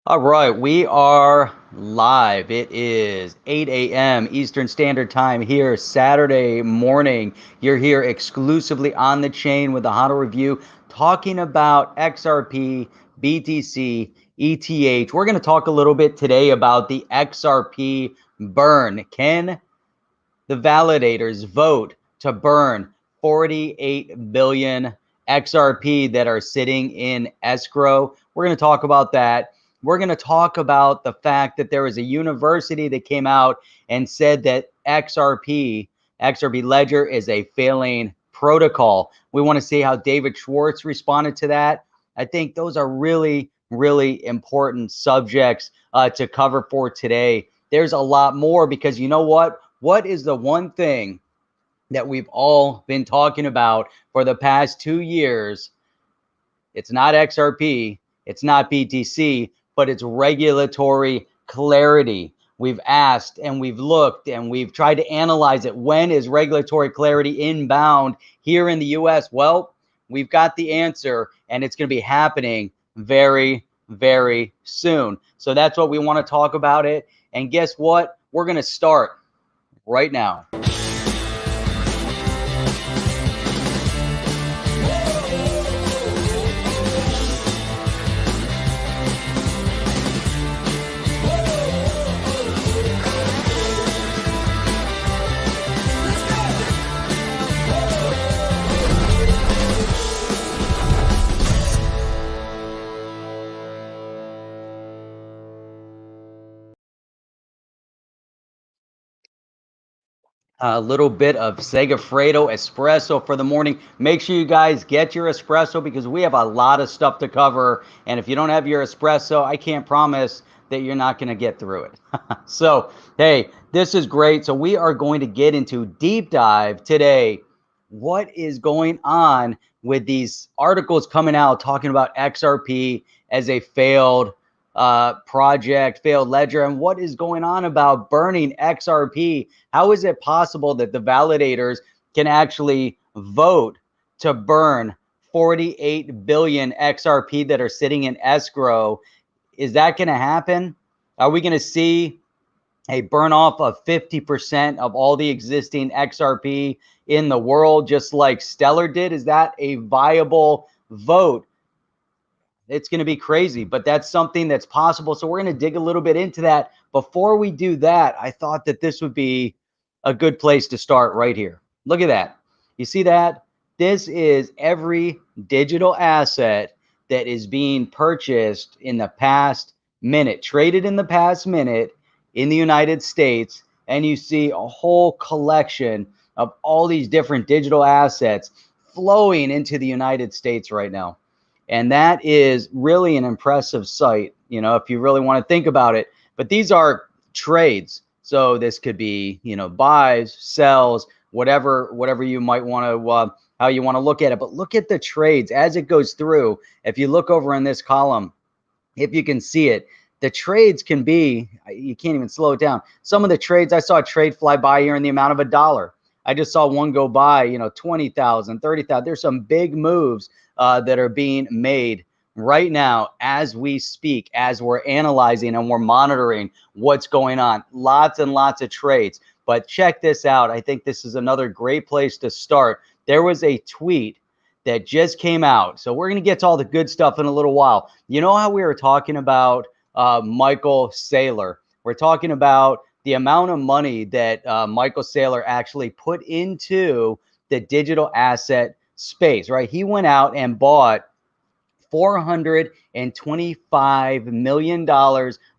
All right, we are live. It is 8 a.m. Eastern Standard Time here, Saturday morning. You're here exclusively on the chain with the HODL review, talking about XRP, BTC, ETH. We're going to talk a little bit today about the XRP burn. Can the validators vote to burn 48 billion XRP that are sitting in escrow? We're going to talk about that. We're going to talk about the fact that there was a university that came out and said that XRP Ledger is a failing protocol. We want to see how David Schwartz responded to that. I think those are really, really important subjects to cover for today. There's a lot more because you know what? What is the one thing that we've all been talking about for the past 2 years? It's not XRP, it's not BTC, but it's regulatory clarity. We've asked and we've looked and we've tried to analyze it. When is regulatory clarity inbound here in the US? Well, we've got the answer, and it's going to be happening very, very soon. So that's what we want to talk about it. And guess what? We're going to start right now. A little bit of Segafredo espresso for the morning. Make sure you guys get your espresso because we have a lot of stuff to cover. And if you don't have your espresso, I can't promise that you're not going to get through it. So, hey, this is great. So we are going to get into deep dive today. What is going on with these articles coming out talking about XRP as a failed project, failed ledger, and what is going on about burning XRP? How is it possible that the validators can actually vote to burn 48 billion XRP that are sitting in escrow? Is that going to happen? Are we going to see a burn off of 50% of all the existing XRP in the world, just like Stellar did? Is that a viable vote? It's going to be crazy, but that's something that's possible. So we're going to dig a little bit into that. Before we do that, I thought that this would be a good place to start right here. Look at that. You see that? This is every digital asset that is being purchased in the past minute, traded in the past minute in the United States. And you see a whole collection of all these different digital assets flowing into the United States right now. And that is really an impressive sight, you know, if you really want to think about it. But these are trades. So this could be, you know, buys, sells, whatever you might want to, how you want to look at it. But look at the trades as it goes through. If you look over in this column, if you can see it, the trades can be, you can't even slow it down. Some of the trades, I saw a trade fly by here in the amount of $1. I just saw one go by, you know, 20,000, 30,000. There's some big moves that are being made right now as we speak, as we're analyzing and we're monitoring what's going on. Lots and lots of trades. But check this out. I think this is another great place to start. There was a tweet that just came out. So we're going to get to all the good stuff in a little while. You know how we were talking about Michael Saylor? We're talking about the amount of money that Michael Saylor actually put into the digital asset space, right? He went out and bought $425 million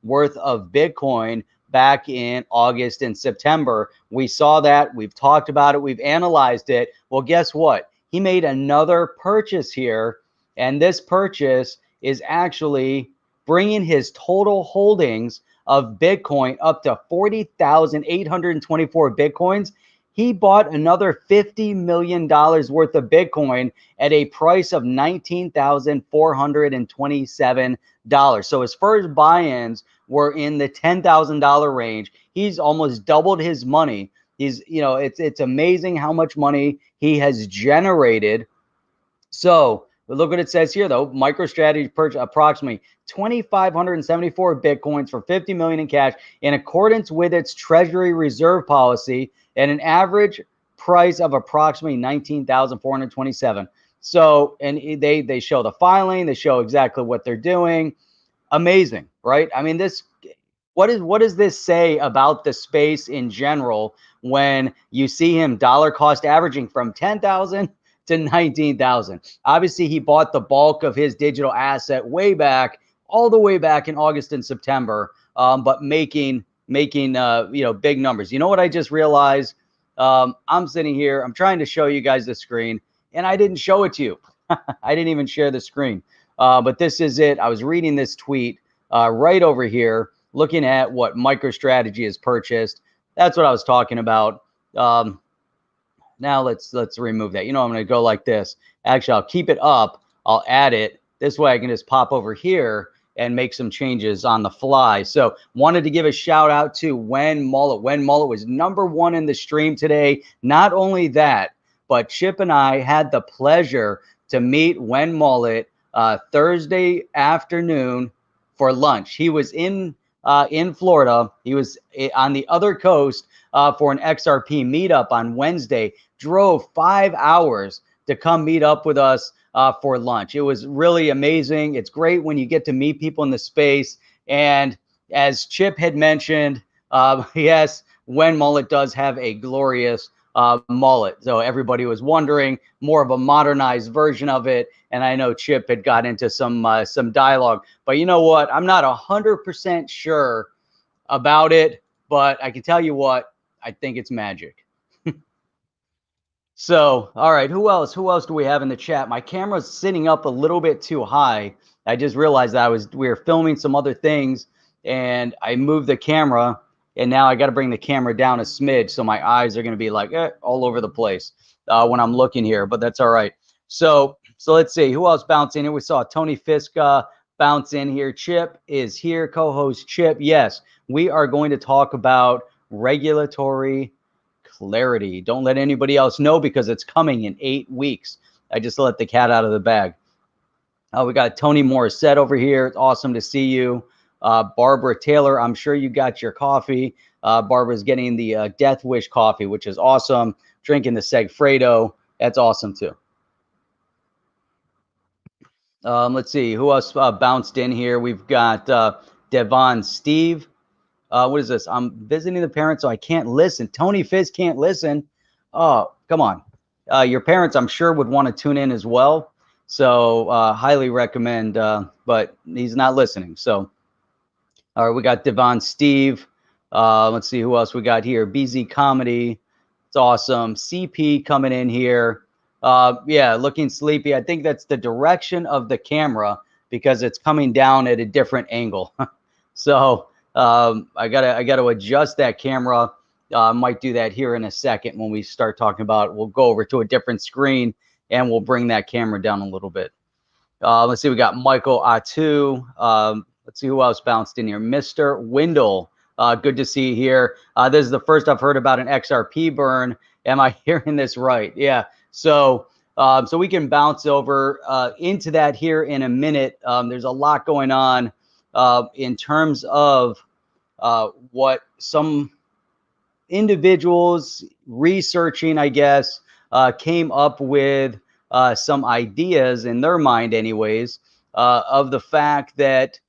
worth of Bitcoin back in August and September. We saw that. We've talked about it. We've analyzed it. Well, guess what? He made another purchase here, and this purchase is actually bringing his total holdings of Bitcoin up to 40,824 Bitcoins. He bought another $50 million worth of Bitcoin at a price of $19,427. So his first buy-ins were in the $10,000 range. He's almost doubled his money. He's, you know, it's amazing how much money he has generated. So But look what it says here, though. MicroStrategy purchased approximately 2,574 Bitcoins for $50 million in cash in accordance with its Treasury Reserve policy at an average price of approximately 19,427. So, and they show the filing, they show exactly what they're doing. Amazing, right? I mean, what does this say about the space in general when you see him dollar cost averaging from 10,000 to 19,000? Obviously, he bought the bulk of his digital asset all the way back in August and September, but making big numbers. You know what I just realized? I'm sitting here, I'm trying to show you guys the screen, and I didn't show it to you. I didn't even share the screen. But this is it. I was reading this tweet right over here, looking at what MicroStrategy has purchased. That's what I was talking about. Now let's remove that. I'm going to go like this. Actually, I'll keep it up. I'll add it. This way I can just pop over here and make some changes on the fly. So wanted to give a shout out to Wen Mullet. Wen Mullet was #1 in the stream today. Not only that, but Chip and I had the pleasure to meet Wen Mullet Thursday afternoon for lunch. He was in Florida. He was on the other coast for an XRP meetup on Wednesday. Drove 5 hours to come meet up with us for lunch. It was really amazing. It's great when you get to meet people in the space. And as Chip had mentioned, yes, Wen Mullet does have a glorious mullet. So everybody was wondering, more of a modernized version of it. And I know Chip had got into some dialogue, but you know what? I'm not 100% sure about it, but I can tell you what, I think it's magic. So, all right, who else do we have in the chat? My camera's sitting up a little bit too high. I just realized that we were filming some other things and I moved the camera, and now I got to bring the camera down a smidge, so my eyes are going to be like all over the place when I'm looking here, but that's all right. So let's see who else bounced in here. We saw Tony Fisk bounce in here. Chip is here, co-host Chip. Yes, we are going to talk about regulatory clarity. Don't let anybody else know because it's coming in 8 weeks. I just let the cat out of the bag. We got Tony Morissette over here. It's awesome to see you. Barbara Taylor, I'm sure you got your coffee. Barbara's getting the Death Wish coffee, which is awesome. Drinking the Segfredo. That's awesome too. Let's see who else bounced in here. We've got Devon Steve. What is this? I'm visiting the parents, so I can't listen. Tony Fizz can't listen. Oh, come on. Your parents, I'm sure, would want to tune in as well. So highly recommend, but he's not listening. So, all right, we got Devon Steve. Let's see who else we got here. BZ Comedy. It's awesome. CP coming in here. Yeah, looking sleepy. I think that's the direction of the camera because it's coming down at a different angle. So I gotta adjust that camera. Might do that here in a second when we start talking about it. We'll go over to a different screen and we'll bring that camera down a little bit. Let's see, we got Michael Atu. Let's see who else bounced in here. Mr. Windle. Good to see you here. This is the first I've heard about an XRP burn. Am I hearing this right? Yeah. So we can bounce over into that here in a minute. There's a lot going on in terms of what some individuals researching, I guess, came up with some ideas in their mind anyways, of the fact that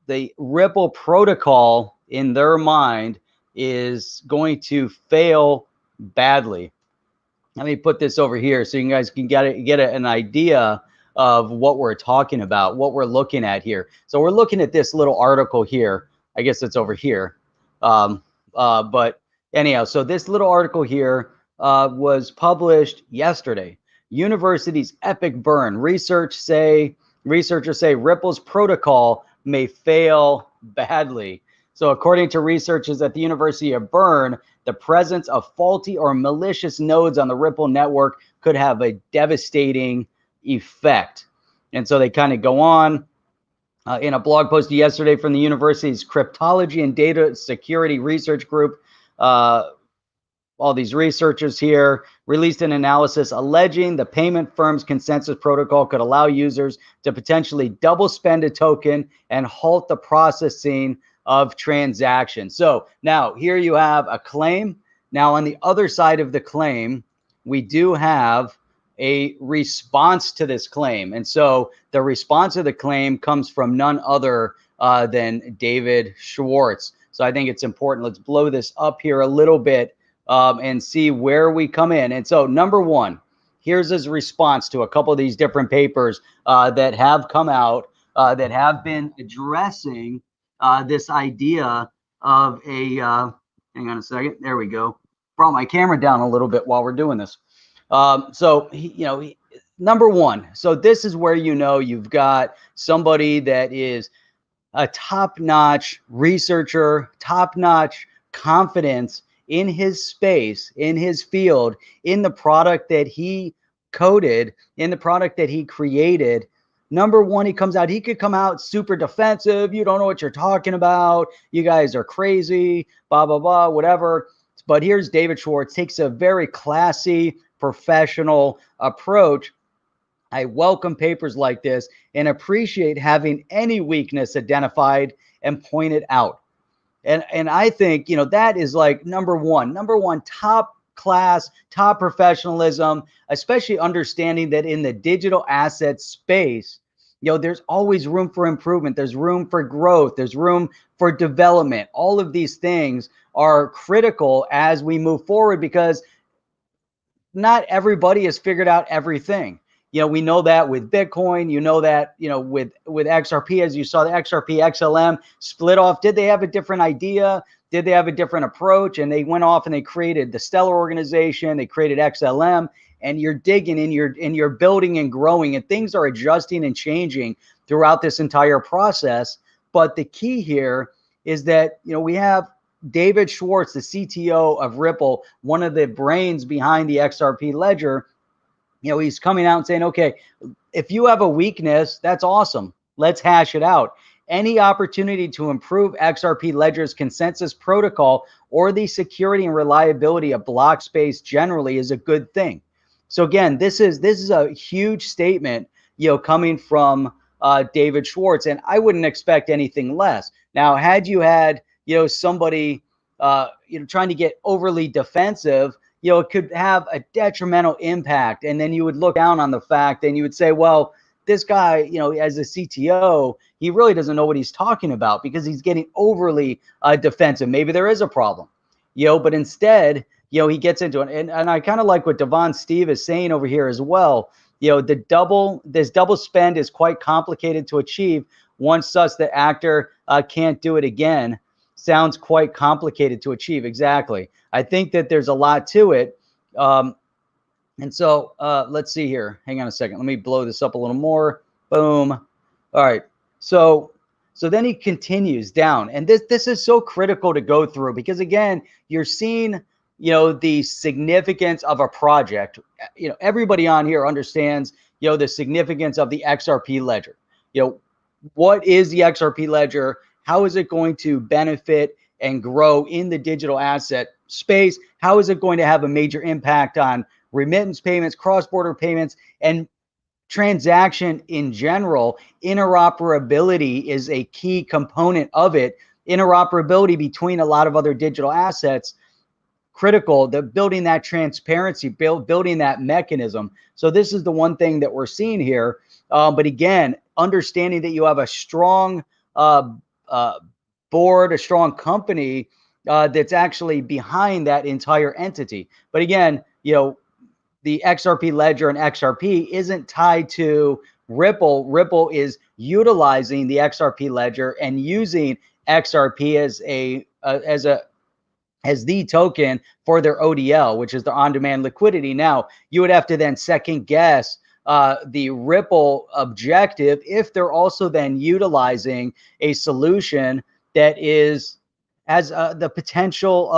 the Ripple protocol in their mind is going to fail badly. Let me put this over here so you guys can get an idea of what we're talking about, what we're looking at here. So we're looking at this little article here. I guess it's over here. But anyhow, so this little article here was published yesterday. University's epic burn. Researchers say Ripple's protocol may fail badly. So according to researchers at the University of Bern, the presence of faulty or malicious nodes on the Ripple network could have a devastating effect. And so they kind of go on in a blog post yesterday from the university's cryptology and data security research group, all these researchers here released an analysis alleging the payment firm's consensus protocol could allow users to potentially double spend a token and halt the processing of transactions. So now here you have a claim. Now on the other side of the claim, we do have a response to this claim. And so the response to the claim comes from none other than David Schwartz. So I think it's important. Let's blow this up here a little bit and see where we come in. And so number one, here's his response to a couple of these different papers that have come out that have been addressing this idea of a, hang on a second, there we go. Brought my camera down a little bit while we're doing this. Number one, so this is where you've got somebody that is a top-notch researcher, top-notch confidence in his space, in his field, in the product that he coded, in the product that he created. Number one, he could come out super defensive. You don't know what you're talking about. You guys are crazy, blah, blah, blah, whatever. But here's David Schwartz, takes a very classy, professional approach. I welcome papers like this and appreciate having any weakness identified and pointed out. And I think, that is like number one, top class, top professionalism, especially understanding that in the digital asset space, there's always room for improvement. There's room for growth. There's room for development. All of these things are critical as we move forward because not everybody has figured out everything. We know that with Bitcoin, that, with XRP, as you saw the XRP XLM split off. Did they have a different idea? Did they have a different approach? And they went off and they created the Stellar organization. They created XLM, and you're digging and you're building and growing, and things are adjusting and changing throughout this entire process. But the key here is that, we have David Schwartz, the CTO of Ripple, one of the brains behind the XRP ledger. He's coming out and saying, okay, if you have a weakness, that's awesome. Let's hash it out. Any opportunity to improve XRP Ledger's consensus protocol or the security and reliability of block space generally is a good thing. So again, this is a huge statement, coming from David Schwartz, and I wouldn't expect anything less. Now, had you had, somebody, trying to get overly defensive, it could have a detrimental impact. And then you would look down on the fact and you would say, well, this guy, as a CTO, he really doesn't know what he's talking about because he's getting overly defensive. Maybe there is a problem, but instead, he gets into it. And I kind of like what Devon Steve is saying over here as well. This double spend is quite complicated to achieve. Once such the actor can't do it again. Sounds quite complicated to achieve. Exactly. I think that there's a lot to it. And so let's see here. Hang on a second. Let me blow this up a little more. Boom. All right. So then he continues down. And this is so critical to go through because, again, you're seeing, the significance of a project. Everybody on here understands, the significance of the XRP ledger. What is the XRP ledger? How is it going to benefit and grow in the digital asset space? How is it going to have a major impact on remittance payments, cross-border payments, and transaction in general? Interoperability is a key component of it. Interoperability between a lot of other digital assets, critical. The building that transparency, building that mechanism. So this is the one thing that we're seeing here. But again, understanding that you have a strong board, a strong company that's actually behind that entire entity. But again, the XRP ledger and XRP isn't tied to Ripple. Ripple is utilizing the XRP ledger and using XRP as the token for their ODL, which is their on-demand liquidity. Now, you would have to then second guess the Ripple objective if they're also then utilizing a solution that has the potential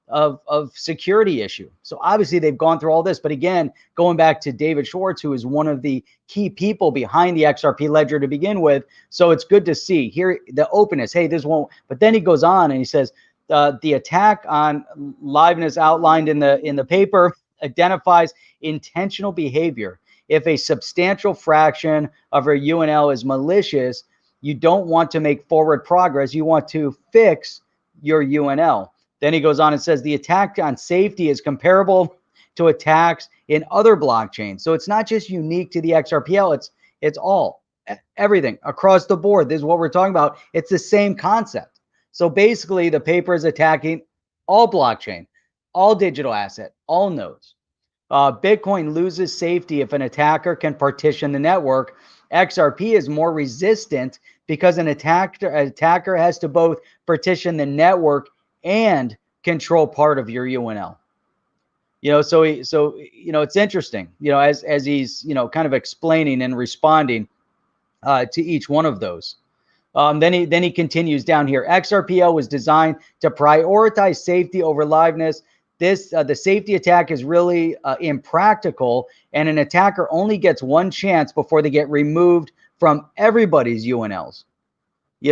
of security issue. So obviously they've gone through all this, but again, going back to David Schwartz, who is one of the key people behind the XRP ledger to begin with. So it's good to see here the openness. Hey, this won't. But then he goes on and he says, The attack on liveness outlined in the paper identifies intentional behavior. If a substantial fraction of a UNL is malicious, you don't want to make forward progress. You want to fix your UNL. Then he goes on and says the attack on safety is comparable to attacks in other blockchains. So it's not just unique to the XRPL. It's all everything across the board. This is what we're talking about. It's the same concept. So basically, the paper is attacking all blockchain, all digital asset, all nodes. Bitcoin loses safety if an attacker can partition the network. XRP is more resistant because an attacker has to both partition the network and control part of your UNL. So it's interesting, as he's, kind of explaining and responding to each one of those. Then he continues down here. XRPL was designed to prioritize safety over liveness. The safety attack is really impractical, and an attacker only gets one chance before they get removed from everybody's UNLs.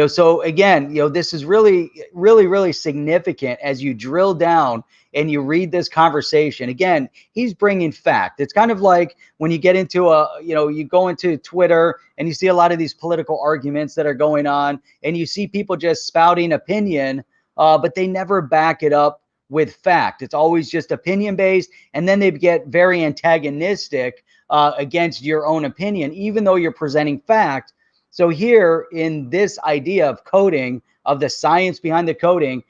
So again, this is really, really, really significant as you drill down and you read this conversation. Again, he's bringing fact. It's kind of like when you get into you go into Twitter and you see a lot of these political arguments that are going on, and you see people just spouting opinion, but they never back it up with fact. It's always just opinion based, and then they get very antagonistic against your own opinion, even though you're presenting fact. So here in this idea of coding, of the science behind the coding,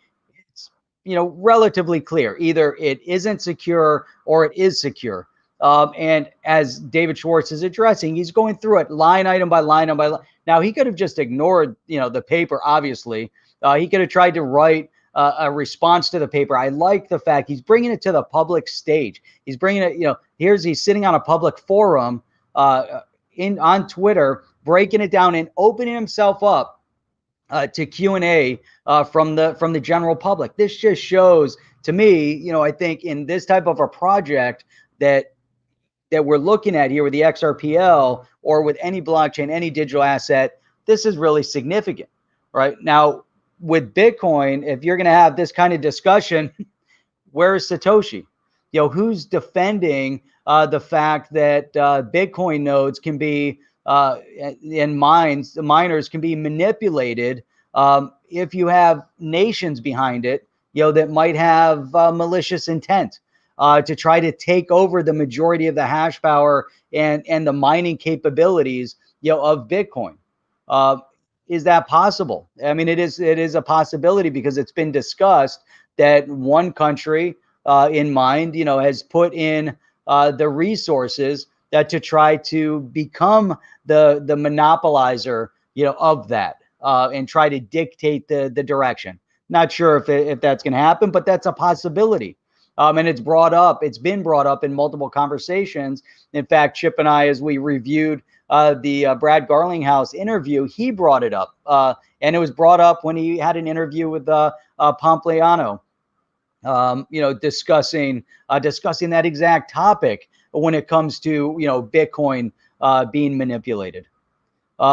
it's relatively clear. Either it isn't secure or it is secure. And as David Schwartz is addressing, he's going through it line item by line item by line. Now he could have just ignored the paper. Obviously, he could have tried to write a response to the paper. I like the fact he's bringing it to the public stage. He's bringing it. He's sitting on a public forum on Twitter, breaking it down and opening himself up to Q&A from the general public. This just shows to me, I think in this type of a project that we're looking at here with the XRPL or with any blockchain, any digital asset, this is really significant, right? Now, with Bitcoin, if you're going to have this kind of discussion, where is Satoshi? Who's defending the fact that Bitcoin nodes can be and miners can be manipulated if you have nations behind it, that might have malicious intent to try to take over the majority of the hash power and the mining capabilities, of Bitcoin. Is that possible? I mean, it is a possibility because it's been discussed that one country in mind, has put in the resources to try to become the monopolizer, of that and try to dictate the direction. Not sure if that's going to happen, but that's a possibility. And it's been brought up in multiple conversations. In fact, Chip and I, as we reviewed the Brad Garlinghouse interview, he brought it up. And it was brought up when he had an interview with Pompliano, discussing that exact topic when it comes to, Bitcoin being manipulated.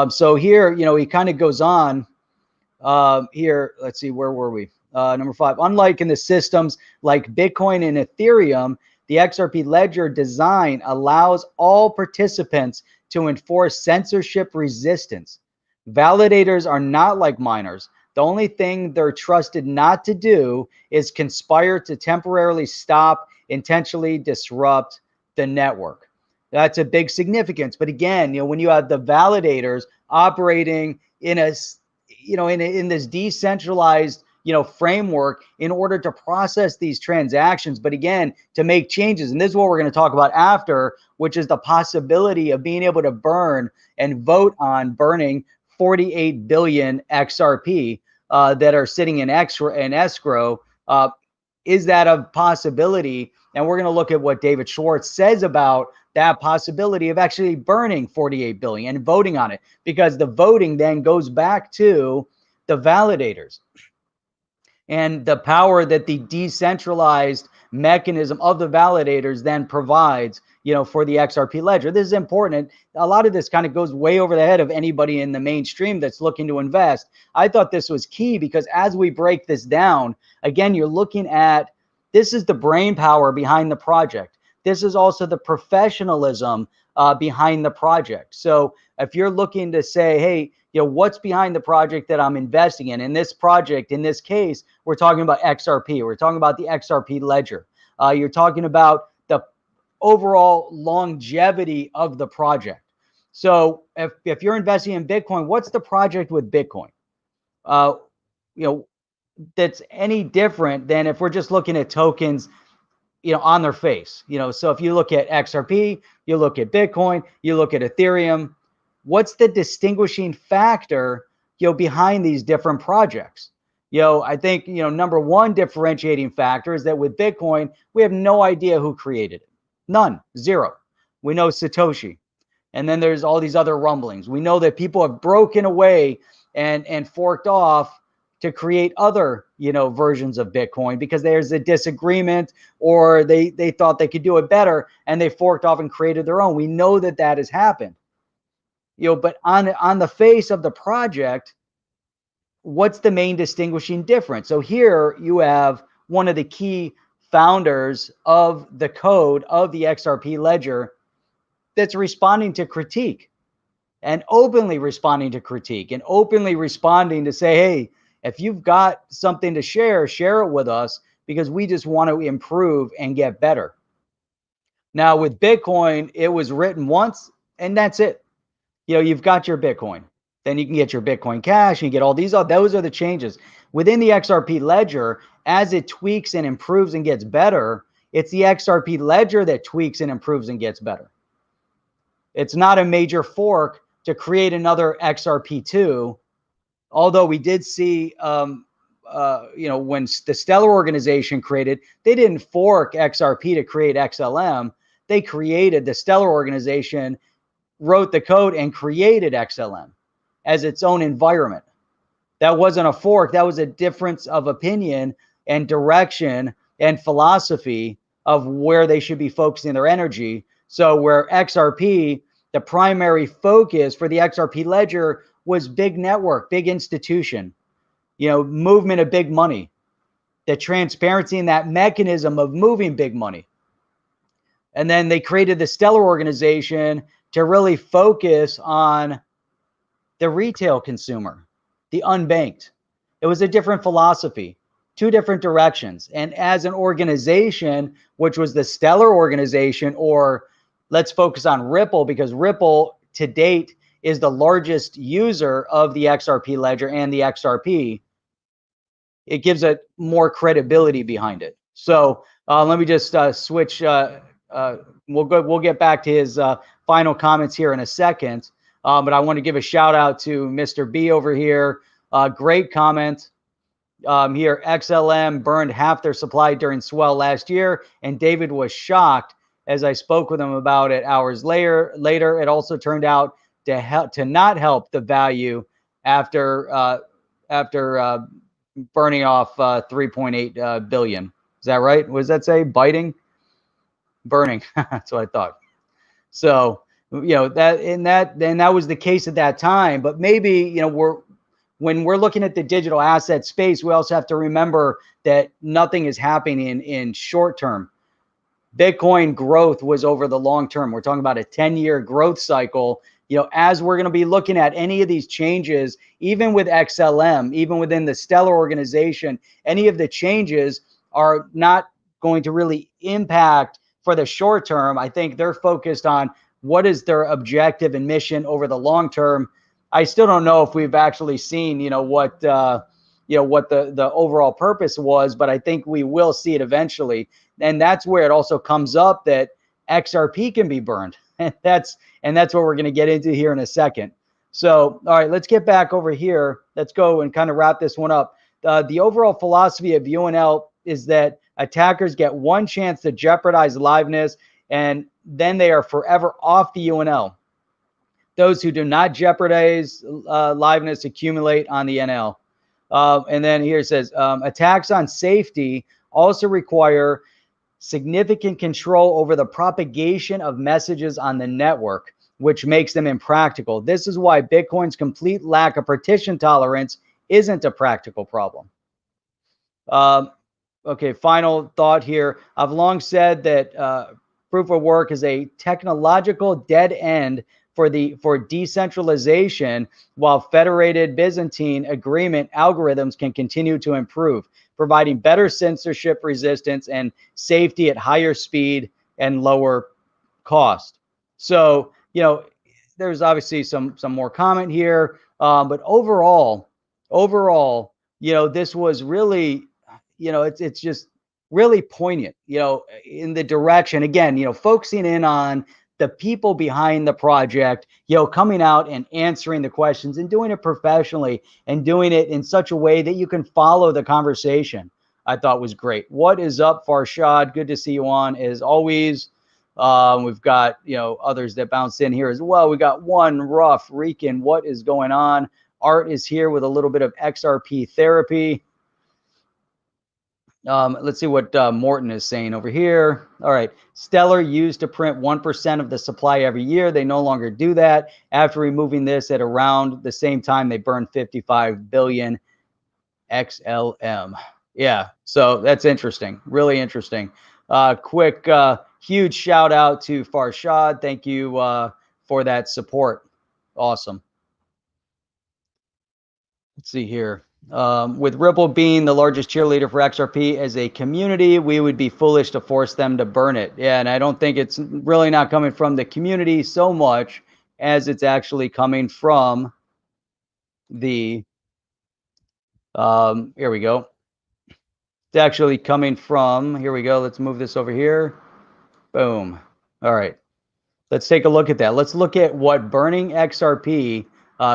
So here, he kind of goes on here. Let's see, where were we? Number 5, unlike in the systems like Bitcoin and Ethereum, the XRP ledger design allows all participants to enforce censorship resistance. Validators are not like miners. The only thing they're trusted not to do is conspire to temporarily stop, intentionally disrupt the network. That's a big significance. But again, when you have the validators operating in in this decentralized, framework in order to process these transactions, but again, to make changes. And this is what we're going to talk about after, which is the possibility of being able to burn and vote on burning 48 billion XRP that are sitting in escrow. Is that a possibility? And we're going to look at what David Schwartz says about that possibility of actually burning 48 billion and voting on it, because the voting then goes back to the validators and the power that the decentralized mechanism of the validators then provides, for the XRP ledger. This is important. A lot of this kind of goes way over the head of anybody in the mainstream that's looking to invest. I thought this was key because as we break this down, again, you're looking at, this is the brain power behind the project. This is also the professionalism behind the project. So if you're looking to say, hey, what's behind the project that I'm investing in? In this project, in this case, we're talking about XRP. We're talking about the XRP ledger. You're talking about the overall longevity of the project. So if you're investing in Bitcoin, what's the project with Bitcoin? That's any different than if we're just looking at tokens, on their face. So if you look at XRP, you look at Bitcoin, you look at Ethereum, what's the distinguishing factor, behind these different projects? I think, number one differentiating factor is that with Bitcoin, we have no idea who created it. None, zero. We know Satoshi. And then there's all these other rumblings. We know that people have broken away and forked off to create other, versions of Bitcoin because there's a disagreement or they thought they could do it better and they forked off and created their own. We know that that has happened. But on the face of the project, what's the main distinguishing difference? So here you have one of the key founders of the code of the XRP ledger that's responding to critique and openly responding to critique and openly responding to say, hey, if you've got something to share it with us because we just want to improve and get better. Now with Bitcoin, it was written once and that's it. You've got your Bitcoin. Then you can get your Bitcoin Cash and you get all these, those are the changes. Within the XRP ledger, as it tweaks and improves and gets better, it's the XRP ledger that tweaks and improves and gets better. It's not a major fork to create another XRP2, although we did see, when the Stellar organization created, they didn't fork XRP to create XLM. They created, the Stellar organization wrote the code and created XLM as its own environment. That wasn't a fork. That was a difference of opinion and direction and philosophy of where they should be focusing their energy. So where XRP, the primary focus for the XRP ledger was big network, big institution, movement of big money, the transparency and that mechanism of moving big money. And then they created the Stellar organization to really focus on the retail consumer, the unbanked. It was a different philosophy, two different directions. And as an organization, which was the Stellar organization, or let's focus on Ripple, because Ripple to date is the largest user of the XRP ledger and the XRP, it gives it more credibility behind it. So let me just switch. We'll get back to his final comments here in a second. But I want to give a shout out to Mr. B over here. Great comment here. XLM burned half their supply during swell last year, and David was shocked as I spoke with him about it hours later. It also turned out to not help the value after burning off 3.8 billion. Is that right? What does that say? Biting, burning. That's what I thought. So that was the case at that time. But maybe when we're looking at the digital asset space, we also have to remember that nothing is happening in short term. Bitcoin growth was over the long term. We're talking about a 10-year growth cycle. As we're going to be looking at any of these changes, even with XLM, even within the Stellar organization, any of the changes are not going to really impact for the short term. I think they're focused on what is their objective and mission over the long term. I still don't know if we've actually seen, what the overall purpose was, but I think we will see it eventually. And that's where it also comes up that XRP can be burned. And that's what we're going to get into here in a second. So, all right, let's get back over here. Let's go and kind of wrap this one up. The overall philosophy of UNL is that attackers get one chance to jeopardize liveness, and then they are forever off the UNL. Those who do not jeopardize liveness accumulate on the NL. And then here it says, attacks on safety also require significant control over the propagation of messages on the network, which makes them impractical. This is why Bitcoin's complete lack of partition tolerance isn't a practical problem. Okay, final thought here. I've long said that proof of work is a technological dead end for decentralization, while federated Byzantine agreement algorithms can continue to improve, providing better censorship resistance and safety at higher speed and lower cost. So, there's obviously some more comment here, but overall, this was really, it's just really poignant, in the direction, again, focusing in on the people behind the project, coming out and answering the questions and doing it professionally and doing it in such a way that you can follow the conversation. I thought was great. What is up, Farshad? Good to see you on as always. We've got, others that bounced in here as well. We got One Rough Rican. What is going on? Art is here with a little bit of XRP therapy. Let's see what Morton is saying over here. All right. Stellar used to print 1% of the supply every year. They no longer do that. After removing this at around the same time, they burned 55 billion XLM. Yeah. So that's interesting. Really interesting. Quick, huge shout out to Farshad. Thank you for that support. Awesome. Let's see here. With Ripple being the largest cheerleader for XRP as a community, we would be foolish to force them to burn it. Yeah, and I don't think it's really not coming from the community so much as it's actually coming from the, here we go. It's actually coming from, here we go. Let's move this over here. Boom. All right. Let's take a look at that. Let's look at what burning XRP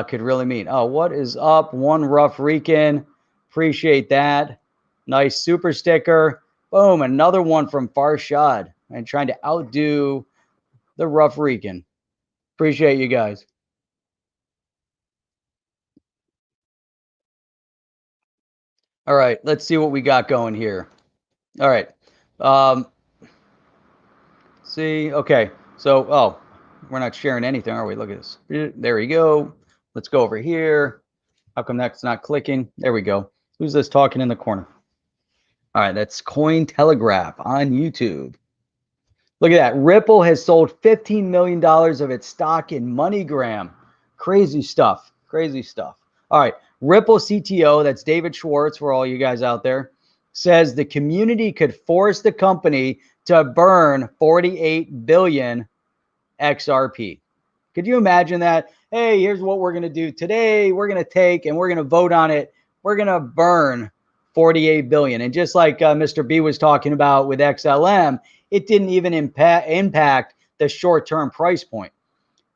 could really mean. Oh, what is up? One Rough Rican. Appreciate that. Nice super sticker. Boom. Another one from Farshad. And trying to outdo the Rough Rican. Appreciate you guys. All right. Let's see what we got going here. All right. See. Okay. So, oh, we're not sharing anything, are we? Look at this. There we go. Let's go over here. How come that's not clicking? There we go. Who's this talking in the corner? All right, that's Cointelegraph on YouTube. Look at that. Ripple has sold $15 million of its stock in MoneyGram. Crazy stuff. Crazy stuff. All right. Ripple CTO, that's David Schwartz for all you guys out there, says the community could force the company to burn 48 billion XRP. Could you imagine that? Hey, here's what we're going to do today. We're going to take and we're going to vote on it. We're going to burn 48 billion. And just like Mr. B was talking about with XLM, it didn't even impact the short-term price point.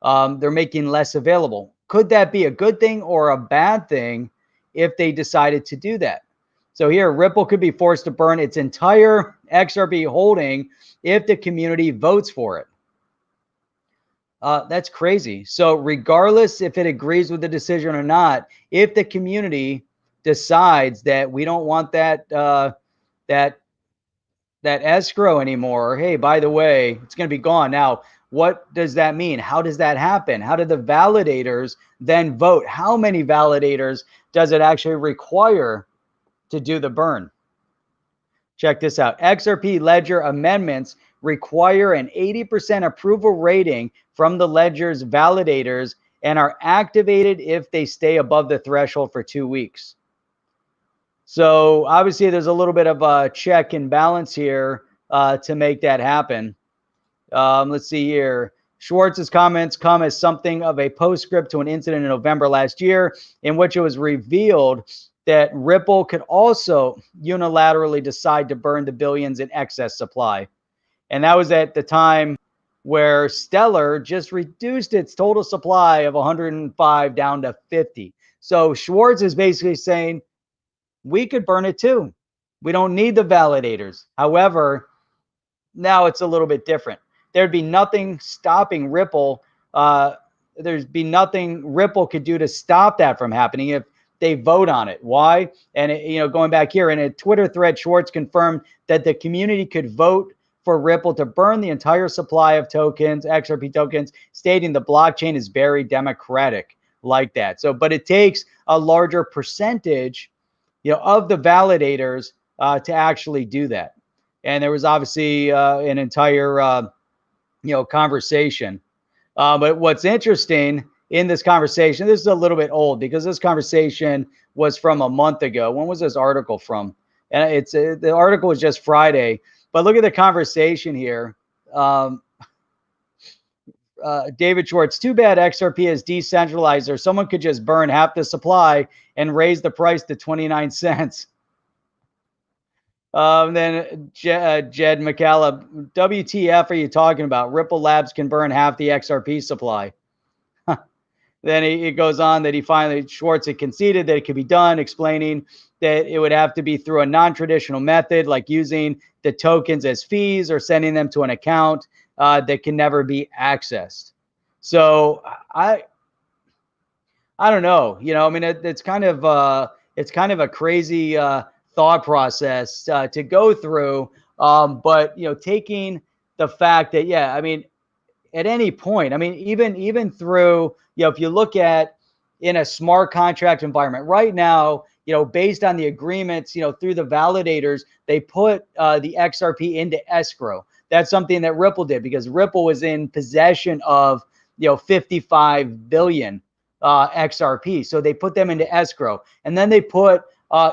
They're making less available. Could that be a good thing or a bad thing if they decided to do that? So here, Ripple could be forced to burn its entire XRP holding if the community votes for it. That's crazy. So regardless if it agrees with the decision or not, if the community decides that we don't want that that escrow anymore, or, hey, by the way, it's going to be gone. Now, what does that mean? How does that happen? How do the validators then vote? How many validators does it actually require to do the burn? Check this out. XRP ledger amendments require an 80% approval rating from the ledger's validators and are activated if they stay above the threshold for 2 weeks. So obviously there's a little bit of a check and balance here to make that happen. Let's see here. Schwartz's comments come as something of a postscript to an incident in November last year in which it was revealed that Ripple could also unilaterally decide to burn the billions in excess supply. And that was at the time where Stellar just reduced its total supply of 105 down to 50. So Schwartz is basically saying, we could burn it too. We don't need the validators. However, now it's a little bit different. There'd be nothing stopping Ripple. There'd be nothing Ripple could do to stop that from happening if they vote on it. Why? And going back here in a Twitter thread, Schwartz confirmed that the community could vote for Ripple to burn the entire supply of tokens, XRP tokens, stating the blockchain is very democratic like that. So, but it takes a larger percentage, of the validators to actually do that. And there was obviously an entire, conversation. But what's interesting in this conversation, this is a little bit old because this conversation was from a month ago. When was this article from? And the article was just Friday. But look at the conversation here. David Schwartz, too bad XRP is decentralized, or someone could just burn half the supply and raise the price to 29 cents. Then Jed McCallum, WTF are you talking about? Ripple Labs can burn half the XRP supply. Then it goes on that Schwartz had conceded that it could be done, explaining that it would have to be through a non-traditional method, like using the tokens as fees or sending them to an account that can never be accessed. So I don't know. I mean, it's kind of a crazy thought process to go through. But taking the fact that, yeah, I mean, at any point, I mean, even through, if you look at in a smart contract environment right now, based on the agreements, through the validators, they put the XRP into escrow. That's something that Ripple did because Ripple was in possession of, 55 billion XRP. So they put them into escrow, and then they put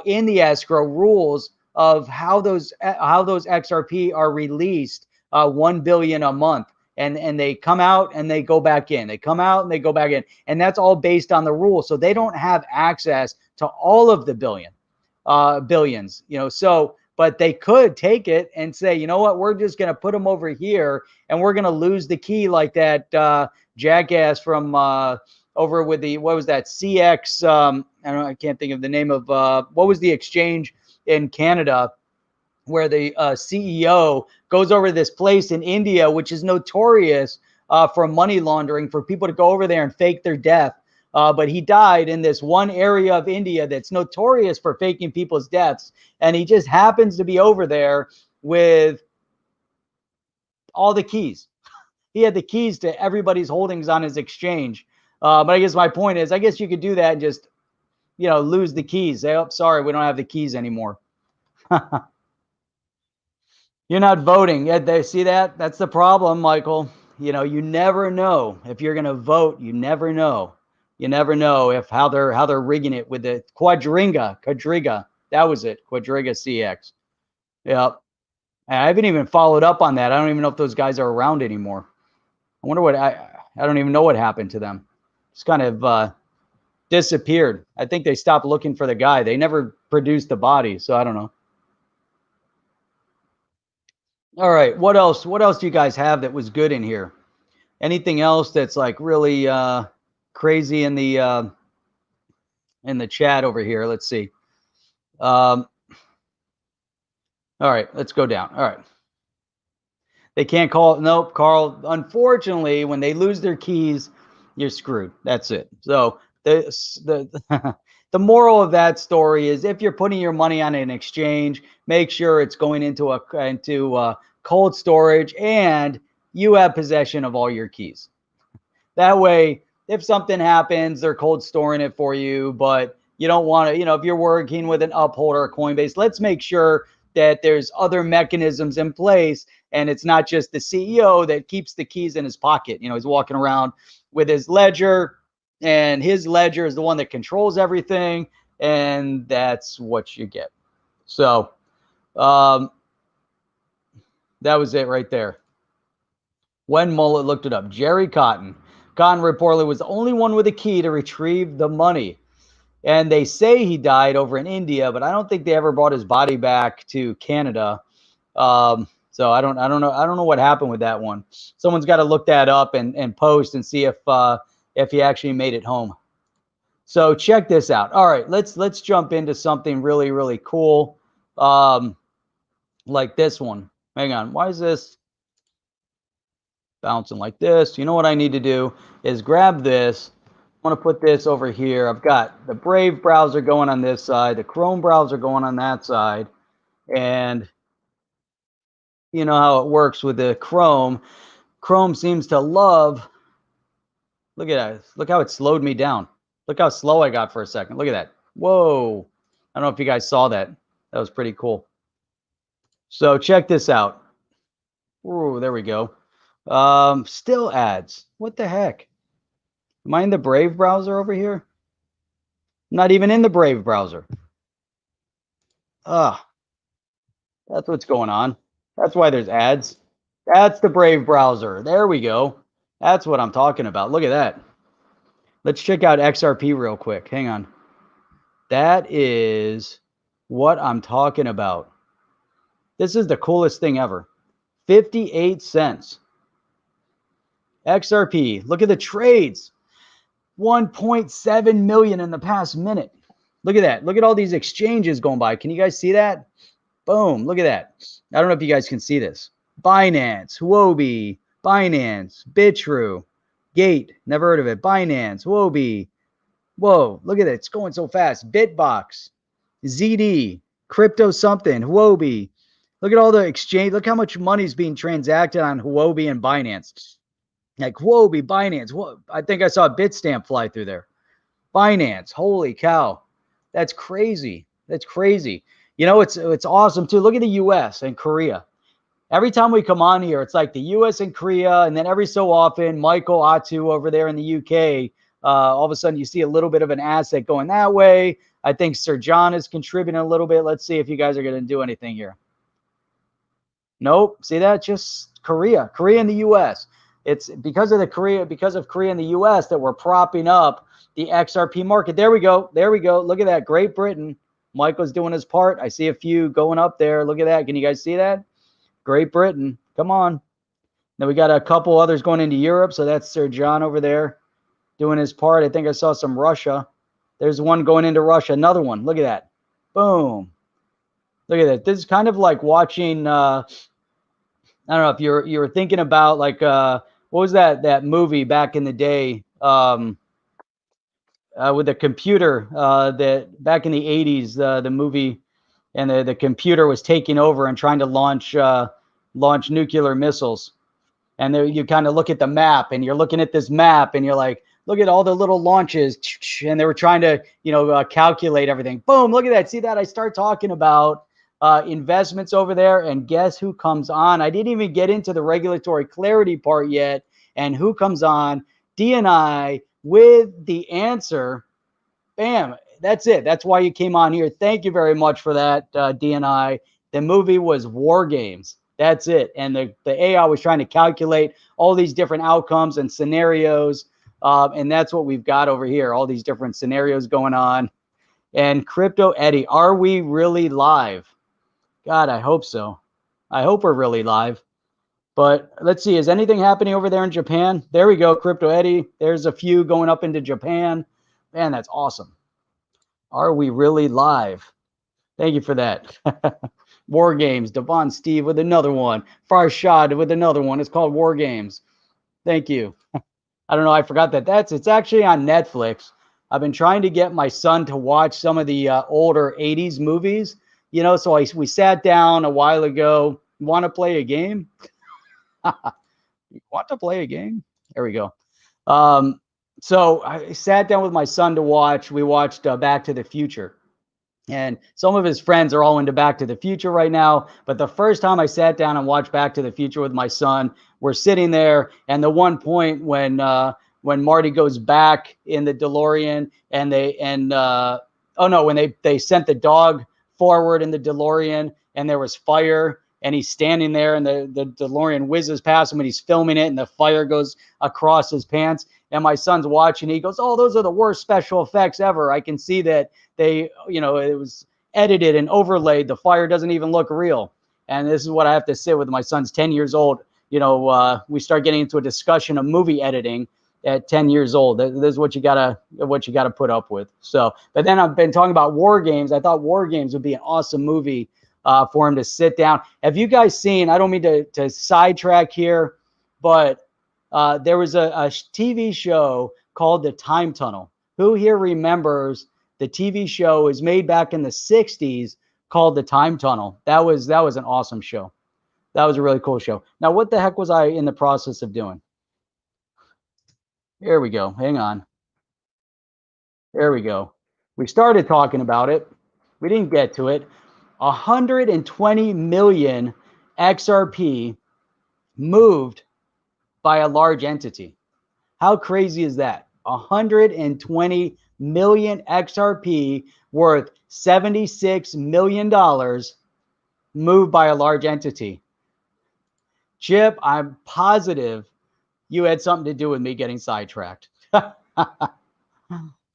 in the escrow rules of how those XRP are released, 1 billion a month. And they come out and they go back in. They come out and they go back in. And that's all based on the rules. So they don't have access to all of the billions, so, but they could take it and say, you know what, we're just going to put them over here and we're going to lose the key like that jackass from over with the, what was that, CX, I can't think of the name of, what was the exchange in Canada where the CEO goes over to this place in India, which is notorious for money laundering, for people to go over there and fake their death. But he died in this one area of India that's notorious for faking people's deaths. And he just happens to be over there with all the keys. He had the keys to everybody's holdings on his exchange. But I guess my point is, I guess you could do that and just, lose the keys. Say, oh, sorry, we don't have the keys anymore. You're not voting. Yeah, they see that? That's the problem, Michael. You never know if you're going to vote. You never know. You never know if how they're rigging it with the Quadriga. That was it. Quadriga CX. Yep. I haven't even followed up on that. I don't even know if those guys are around anymore. I wonder what I don't even know what happened to them. Just kind of disappeared. I think they stopped looking for the guy. They never produced the body, so I don't know. All right, what else do you guys have that was good in here? Anything else that's like really crazy in the chat over here? Let's see. All right, let's go down. All right. They can't call. Nope, Carl. Unfortunately, when they lose their keys, you're screwed. That's it. So the the moral of that story is, if you're putting your money on an exchange, make sure it's going into cold storage and you have possession of all your keys. That way, if something happens, they're cold storing it for you, but you don't want to, if you're working with an Uphold or Coinbase, let's make sure that there's other mechanisms in place and it's not just the CEO that keeps the keys in his pocket. He's walking around with his ledger, and his ledger is the one that controls everything, and that's what you get. So that was it right there. When Mullet looked it up, Jerry Cotton reportedly was the only one with a key to retrieve the money. And they say he died over in India, but I don't think they ever brought his body back to Canada. So I don't know what happened with that one. Someone's got to look that up and post and see if he actually made it home. So check this out. All right, let's jump into something really, really cool, like this one. Hang on, why is this bouncing like this? You know what I need to do is grab this. I want to put this over here. I've got the Brave browser going on this side, the Chrome browser going on that side, and you know how it works with the Chrome. Chrome seems to love, look at that. Look how it slowed me down. Look how slow I got for a second. Look at that. Whoa. I don't know if you guys saw that. That was pretty cool. So check this out. Ooh, there we go. Still ads. What the heck? Am I in the Brave browser over here? Not even in the Brave browser. That's what's going on. That's why there's ads. That's the Brave browser. There we go. That's what I'm talking about. Look at that. Let's check out XRP real quick. Hang on. That is what I'm talking about. This is the coolest thing ever. 58 cents. XRP. Look at the trades. 1.7 million in the past minute. Look at that. Look at all these exchanges going by. Can you guys see that? Boom. Look at that. I don't know if you guys can see this. Binance, Huobi, Binance, Bitrue, Gate. Never heard of it. Binance, Huobi. Whoa. Look at it. It's going so fast. Bitbox, ZD, Crypto something, Huobi. Look at all the exchange. Look how much money is being transacted on Huobi and Binance. Like Huobi, Binance. I think I saw a Bitstamp fly through there. Binance. Holy cow. That's crazy. That's crazy. You know, it's awesome too. Look at the US and Korea. Every time we come on here, it's like the US and Korea, and then every so often, Michael Atu over there in the UK, all of a sudden you see a little bit of an asset going that way. I think Sir John is contributing a little bit. Let's see if you guys are going to do anything here. Nope. See that? Just Korea and the US. It's because of Korea and the US that we're propping up the XRP market. There we go. There we go. Look at that. Great Britain. Michael's doing his part. I see a few going up there. Look at that. Can you guys see that? Great Britain. Come on. Now we got a couple others going into Europe. So that's Sir John over there doing his part. I think I saw some Russia. There's one going into Russia. Another one. Look at that. Boom. Look at that. This is kind of like watching, I don't know if you were thinking about like, what was that movie back in the day with the computer that back in the 80s, the movie, and the computer was taking over and trying to launch nuclear missiles. And there you kind of look at the map, and you're looking at this map, and you're like, look at all the little launches, and they were trying to, calculate everything. Boom, look at that. See that? I start talking about investments over there, and guess who comes on? I didn't even get into the regulatory clarity part yet, and who comes on? DNI with the answer. Bam, that's it. That's why you came on here. Thank you very much for that, DNI. The movie was War Games. That's it. And the AI was trying to calculate all these different outcomes and scenarios, and that's what we've got over here, all these different scenarios going on. And Crypto Eddie, are we really live? God, I hope so. I hope we're really live. But let's see, is anything happening over there in Japan? There we go, Crypto Eddie. There's a few going up into Japan. Man, that's awesome. Are we really live? Thank you for that. War Games, Devon Steve with another one. Farshad with another one. It's called War Games. Thank you. I don't know, I forgot that. It's actually on Netflix. I've been trying to get my son to watch some of the older 80s movies. So we sat down a while ago. Want to play a game? You want to play a game? There we go. So I sat down with my son to watch. We watched Back to the Future. And some of his friends are all into Back to the Future right now. But the first time I sat down and watched Back to the Future with my son, we're sitting there. And the one point when Marty goes back in the DeLorean when they sent the dog forward in the DeLorean and there was fire and he's standing there and the DeLorean whizzes past him and he's filming it and the fire goes across his pants. And my son's watching. He goes, "Oh, those are the worst special effects ever. I can see that it was edited and overlaid. The fire doesn't even look real." And this is what I have to sit with. My son's 10 years old. We start getting into a discussion of movie editing at 10 years old. This is what you gotta put up with. So, but then I've been talking about War Games. I thought War Games would be an awesome movie for him to sit down. Have you guys seen? I don't mean to sidetrack here, but there was a TV show called The Time Tunnel. Who here remembers the TV show was made back in the 60s called The Time Tunnel? That was an awesome show. That was a really cool show. Now, what the heck was I in the process of doing? Here we go. Hang on. There we go. We started talking about it. We didn't get to it. 120 million XRP moved by a large entity. How crazy is that? 120 million XRP worth $76 million moved by a large entity. Chip, I'm positive you had something to do with me getting sidetracked. Look at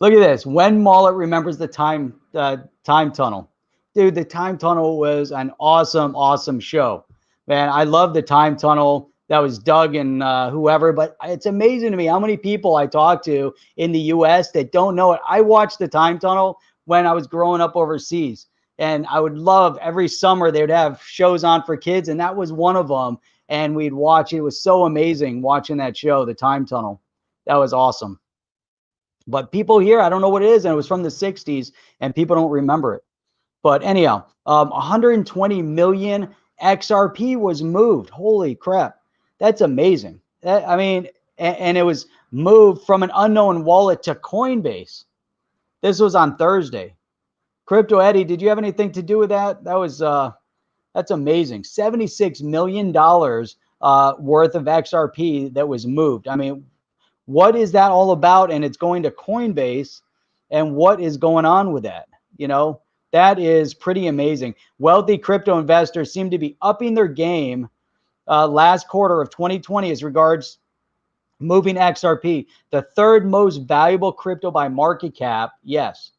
this. When Mullet remembers the time tunnel. Dude, the time tunnel was an awesome show. Man, I love the time tunnel. That was Doug and whoever, but it's amazing to me how many people I talk to in the US that don't know it. I watched the time tunnel when I was growing up overseas, and I would love every summer they would have shows on for kids, and that was one of them. And we'd watch. It was so amazing watching that show, the time tunnel. That was awesome. But people here, I don't know what it is, and it was from the 60s, and people don't remember it. But anyhow, 120 million XRP was moved. Holy crap. That's amazing. I mean, and it was moved from an unknown wallet to Coinbase. This was on Thursday. Crypto Eddie, did you have anything to do with that? That was that's amazing. $76 million worth of XRP that was moved. I mean, what is that all about? And it's going to Coinbase, and what is going on with that? You know, that is pretty amazing. Wealthy crypto investors seem to be upping their game last quarter of 2020 as regards moving XRP, the third most valuable crypto by market cap. Yes.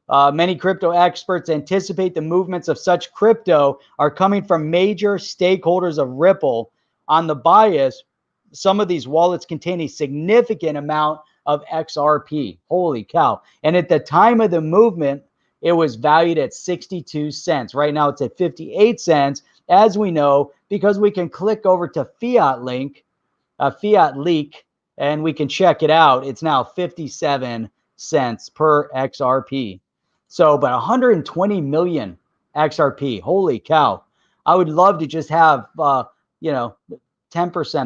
Many crypto experts anticipate the movements of such crypto are coming from major stakeholders of Ripple. On the bias, some of these wallets contain a significant amount of XRP. Holy cow. And at the time of the movement, it was valued at 62 cents. Right now it's at 58 cents, as we know, because we can click over to Fiat Leak, and we can check it out. It's now 57 cents per XRP. So, but 120 million XRP. Holy cow. I would love to just have, 10%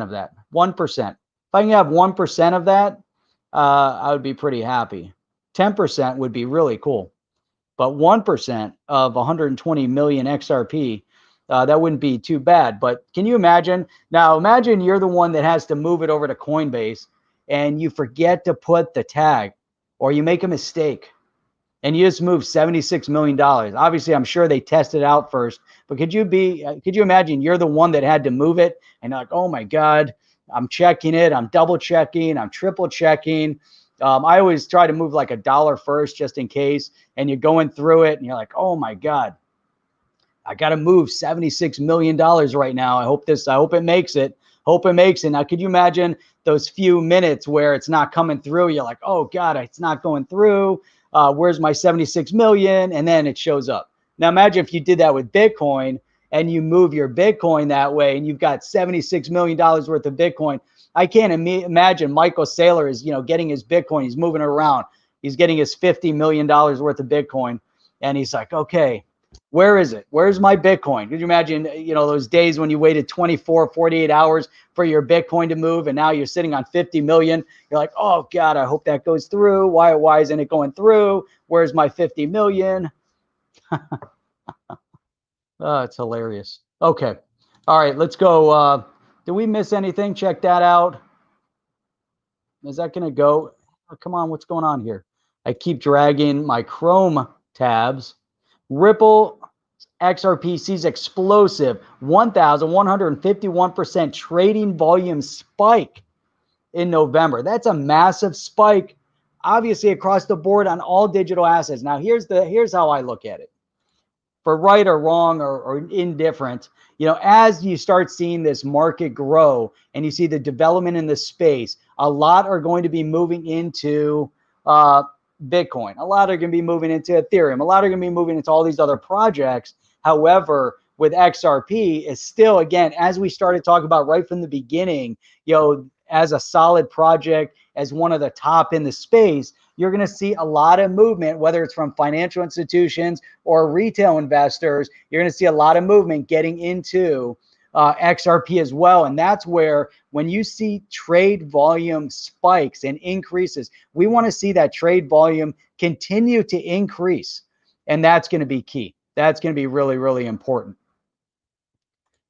of that, 1%. If I can have 1% of that, I would be pretty happy. 10% would be really cool. But 1% of 120 million XRP, that wouldn't be too bad. But can you imagine? Now, imagine you're the one that has to move it over to Coinbase, and you forget to put the tag, or you make a mistake, and you just move $76 million. Obviously, I'm sure they tested it out first, but could you imagine you're the one that had to move it, and you're like, oh my God, I'm checking it, I'm double checking, I'm triple checking. I always try to move like $1 first just in case, and you're going through it and you're like, oh my God, I got to move $76 million right now. I hope it makes it. Hope it makes it. Now, could you imagine those few minutes where it's not coming through? You're like, oh God, it's not going through. Where's my 76 million? And then it shows up. Now, imagine if you did that with Bitcoin and you move your Bitcoin that way, and you've got $76 million worth of Bitcoin. I can't imagine Michael Saylor is, getting his Bitcoin. He's moving it around. He's getting his $50 million worth of Bitcoin. And he's like, okay, where is it? Where's my Bitcoin? Could you imagine, those days when you waited 24, 48 hours for your Bitcoin to move, and now you're sitting on 50 million. You're like, oh God, I hope that goes through. Why isn't it going through? Where's my 50 million? Oh, it's hilarious. Okay. All right, let's go. Did we miss anything? Check that out. Is that going to go? Oh, come on, what's going on here? I keep dragging my Chrome tabs. Ripple XRP sees explosive 1,151% trading volume spike in November. That's a massive spike, obviously across the board on all digital assets. Now, here's how I look at it. For right or wrong or indifferent, as you start seeing this market grow and you see the development in the space, a lot are going to be moving into Bitcoin. A lot are going to be moving into Ethereum. A lot are going to be moving into all these other projects. However, with XRP, it's still, again, as we started talking about right from the beginning, as a solid project, as one of the top in the space, you're going to see a lot of movement, whether it's from financial institutions or retail investors. You're going to see a lot of movement getting into XRP as well. And that's where when you see trade volume spikes and increases, we want to see that trade volume continue to increase. And that's going to be key. That's going to be really, really important.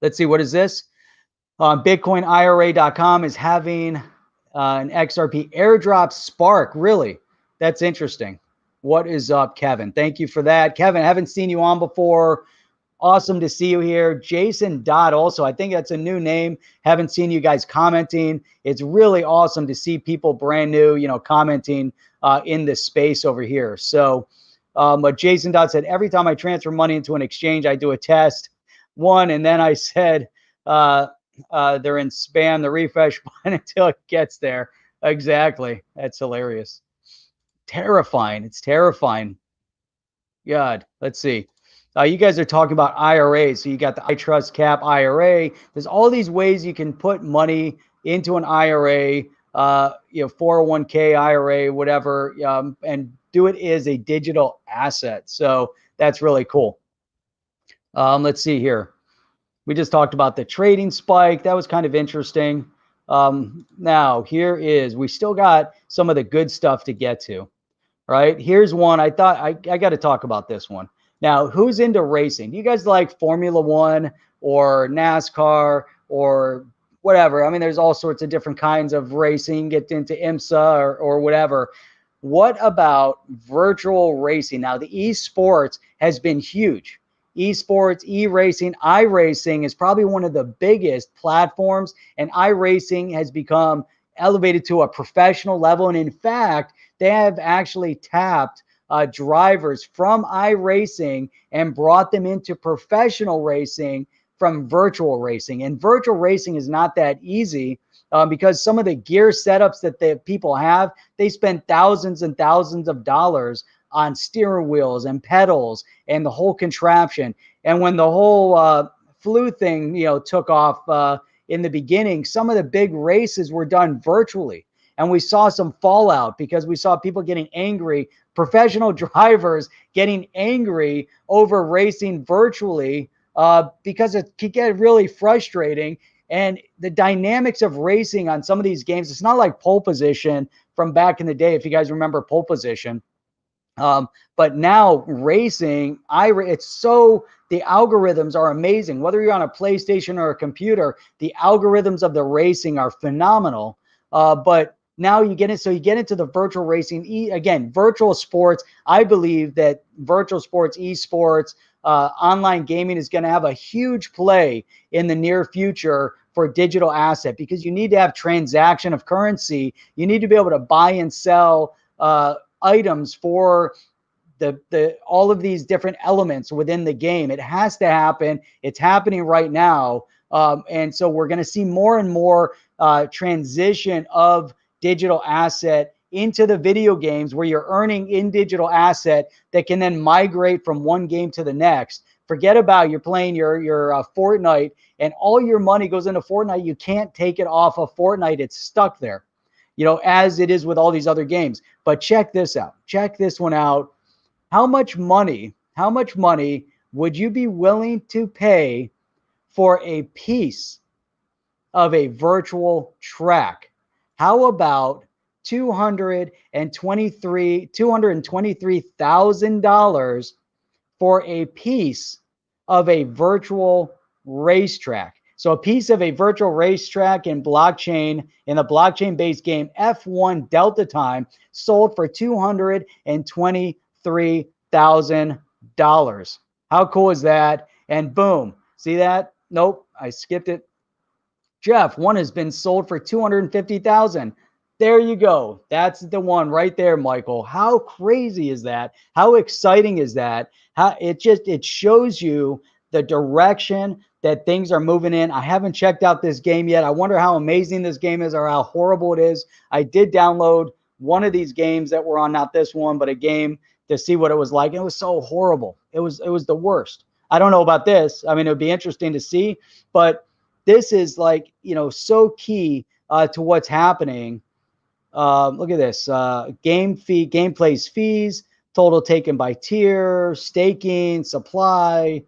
Let's see, what is this? BitcoinIRA.com is having an XRP airdrop spark. Really? That's interesting. What is up, Kevin? Thank you for that. Kevin, I haven't seen you on before. Awesome to see you here. Jason Dodd also, I think that's a new name. Haven't seen you guys commenting. It's really awesome to see people brand new, commenting in this space over here. So, but Jason Dodd said, every time I transfer money into an exchange, I do a test. And then I said, they're in spam, the refresh button until it gets there. Exactly. That's hilarious. Terrifying. It's terrifying. God, let's see. You guys are talking about IRAs. So you got the I Trust Cap IRA. There's all these ways you can put money into an IRA, 401k IRA, whatever, and do it as a digital asset. So that's really cool. Let's see here. We just talked about the trading spike. That was kind of interesting. Now here is, we still got some of the good stuff to get to, right? Here's one. I thought I got to talk about this one. Now, who's into racing? Do you guys like Formula One or NASCAR or whatever? I mean, there's all sorts of different kinds of racing. Get into IMSA or whatever. What about virtual racing? Now, the esports has been huge. Esports, e-racing, iRacing is probably one of the biggest platforms, and iRacing has become elevated to a professional level. And in fact, they have actually tapped drivers from iRacing and brought them into professional racing from virtual racing. And virtual racing is not that easy because some of the gear setups that the people have, they spend thousands and thousands of dollars on steering wheels and pedals and the whole contraption. And when the whole flu thing, took off in the beginning, some of the big races were done virtually. And we saw some fallout because we saw people getting angry, professional drivers getting angry over racing virtually because it could get really frustrating. And the dynamics of racing on some of these games, it's not like pole position from back in the day, if you guys remember pole position. But now racing, it's so, the algorithms are amazing. Whether you're on a PlayStation or a computer, the algorithms of the racing are phenomenal. But now you get into the virtual racing. Again, virtual sports. I believe that virtual sports, esports, online gaming is going to have a huge play in the near future for digital asset, because you need to have transaction of currency. You need to be able to buy and sell items for the all of these different elements within the game. It has to happen. It's happening right now. And so we're going to see more and more transition of digital asset into the video games, where you're earning in digital asset that can then migrate from one game to the next. Forget about you're playing your Fortnite and all your money goes into Fortnite. You can't take it off of Fortnite. It's stuck there, as it is with all these other games. But check this out. Check this one out. How much money would you be willing to pay for a piece of a virtual track? How about $223,000 for a piece of a virtual racetrack? So a piece of a virtual racetrack in blockchain, in the blockchain-based game F1 Delta Time, sold for $223,000. How cool is that? And boom, see that? Nope, I skipped it. Jeff, one has been sold for $250,000. There you go. That's the one right there, Michael. How crazy is that? How exciting is that? How it shows you the direction that things are moving in. I haven't checked out this game yet. I wonder how amazing this game is or how horrible it is. I did download one of these games that were on, not this one, but a game to see what it was like. It was so horrible. It was the worst. I don't know about this. I mean, it would be interesting to see, but this is like, so key to what's happening. Look at this. Game plays fees, total taken by tier, staking, supply,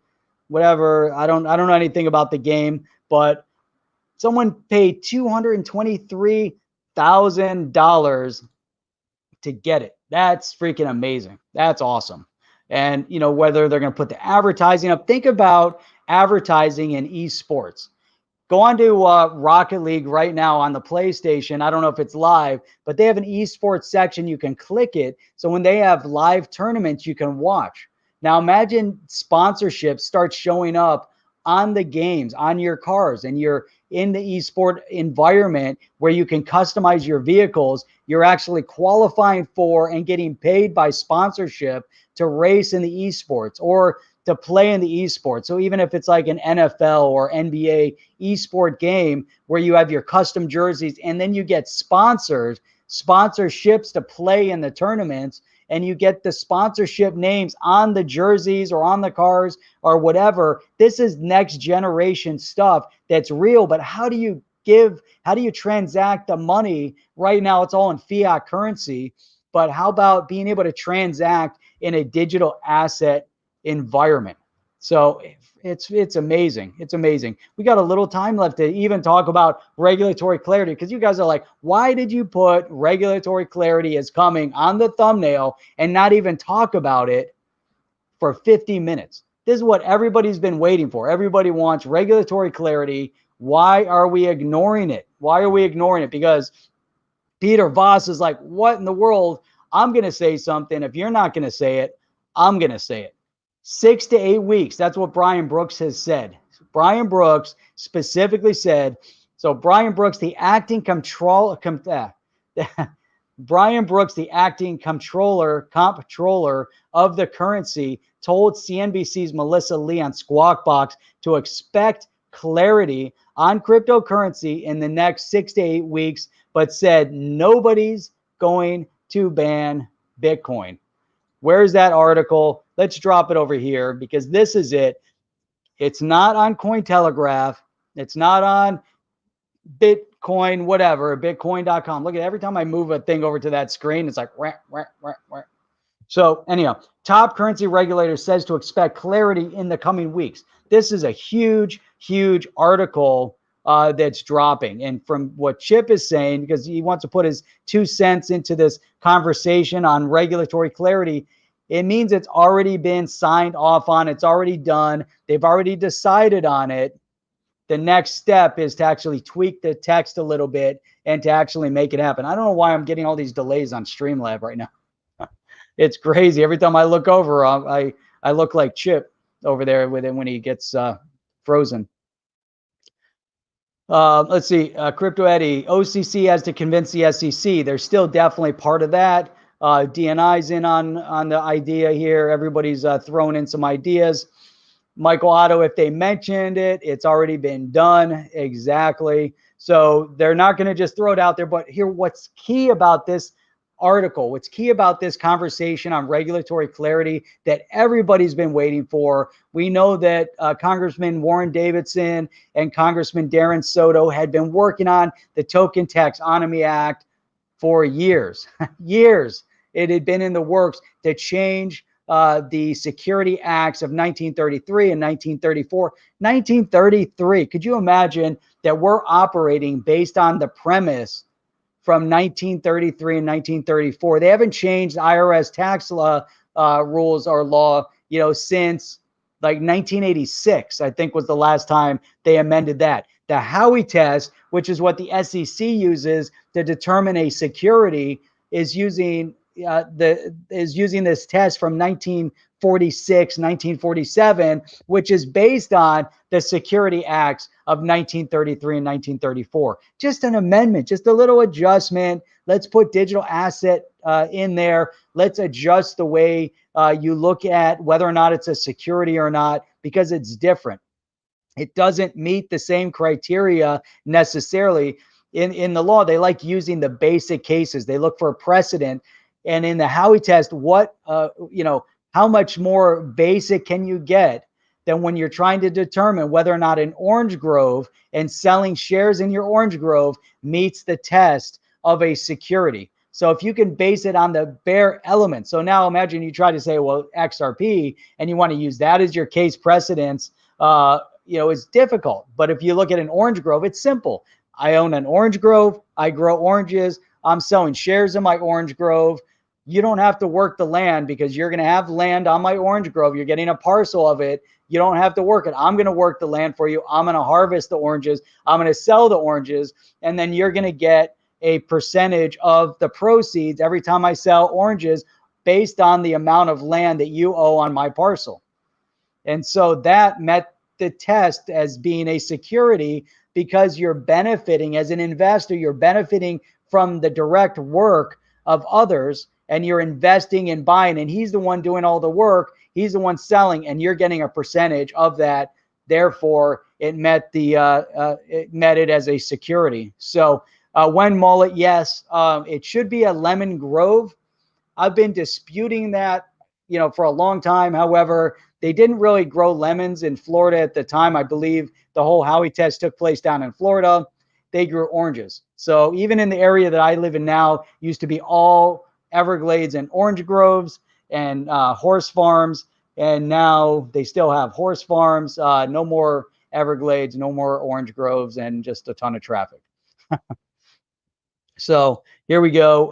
whatever. I don't know anything about the game, but someone paid $223,000 to get it. That's freaking amazing. That's awesome. And, you know, whether they're going to put the advertising up, think about advertising in esports. Go on to Rocket League right now on the PlayStation. I don't know if it's live, but they have an esports section. You can click it. So when they have live tournaments, you can watch. Now imagine sponsorships start showing up on the games, on your cars, and you're in the esport environment where you can customize your vehicles. You're actually qualifying for and getting paid by sponsorship to race in the esports or to play in the esports. So even if it's like an NFL or NBA esport game where you have your custom jerseys and then you get sponsorships to play in the tournaments, and you get the sponsorship names on the jerseys or on the cars or whatever. This is next generation stuff that's real, but how do you transact the money? Right now it's all in fiat currency, but how about being able to transact in a digital asset environment? So it's amazing. It's amazing. We got a little time left to even talk about regulatory clarity, because you guys are like, why did you put regulatory clarity is coming on the thumbnail and not even talk about it for 50 minutes? This is what everybody's been waiting for. Everybody wants regulatory clarity. Why are we ignoring it? Why are we ignoring it? Because Peter Voss is like, what in the world? I'm going to say something. If you're not going to say it, I'm going to say it. 6 to 8 weeks. That's what Brian Brooks has said. Brian Brooks specifically said, so Brian Brooks, the acting comptroller of the currency, told CNBC's Melissa Lee on Squawk Box to expect clarity on cryptocurrency in the next 6 to 8 weeks, but said nobody's going to ban Bitcoin. Where's that article? Let's drop it over here, because this is it. It's not on Cointelegraph. It's not on Bitcoin, whatever, bitcoin.com. Look at every time I move a thing over to that screen, it's like, wah, wah, wah, wah. So anyhow, top currency regulator says to expect clarity in the coming weeks. This is a huge, huge article that's dropping. And from what Chip is saying, because he wants to put his 2 cents into this conversation on regulatory clarity, it means it's already been signed off on. It's already done. They've already decided on it. The next step is to actually tweak the text a little bit and to actually make it happen. I don't know why I'm getting all these delays on Streamlab right now. It's crazy. Every time I look over, I look like Chip over there with him when he gets frozen. Let's see. Crypto Eddie, OCC has to convince the SEC. They're still definitely part of that. DNI's in on the idea here. Everybody's throwing in some ideas. Michael Otto, if they mentioned it, it's already been done. Exactly. So they're not going to just throw it out there. But here, what's key about this article, what's key about this conversation on regulatory clarity that everybody's been waiting for? We know that Congressman Warren Davidson and Congressman Darren Soto had been working on the Token Taxonomy Act for years. Years. It had been in the works to change the Security Acts of 1933 and 1934. 1933, could you imagine that we're operating based on the premise from 1933 and 1934? They haven't changed IRS tax law rules or law, you know, since like 1986, I think was the last time they amended that. The Howey test, which is what the SEC uses to determine a security, is using this test from 1946, 1947, which is based on the Security Acts of 1933 and 1934. Just an amendment, just a little adjustment. Let's put digital asset in there. Let's adjust the way you look at whether or not it's a security or not, because it's different. It doesn't meet the same criteria necessarily. In the law, they like using the basic cases. They look for a precedent. And in the Howey test, how much more basic can you get than when you're trying to determine whether or not an orange grove and selling shares in your orange grove meets the test of a security? So if you can base it on the bare elements. So now imagine you try to say, well, XRP, and you want to use that as your case precedence is difficult. But if you look at an orange grove, it's simple. I own an orange grove. I grow oranges. I'm selling shares in my orange grove. You don't have to work the land because you're going to have land on my orange grove. You're getting a parcel of it. You don't have to work it. I'm going to work the land for you. I'm going to harvest the oranges. I'm going to sell the oranges. And then you're going to get a percentage of the proceeds every time I sell oranges based on the amount of land that you owe on my parcel. And so that met the test as being a security because you're benefiting as an investor. You're benefiting from the direct work of others, and you're investing and buying, and he's the one doing all the work. He's the one selling, and you're getting a percentage of that. Therefore, it met it as a security. So when mullet, yes, it should be a lemon grove. I've been disputing that, for a long time. However, they didn't really grow lemons in Florida at the time. I believe the whole Howey test took place down in Florida. They grew oranges. So even in the area that I live in now, used to be all Everglades and orange groves and horse farms. And now they still have horse farms, no more Everglades, no more orange groves, and just a ton of traffic. So here we go.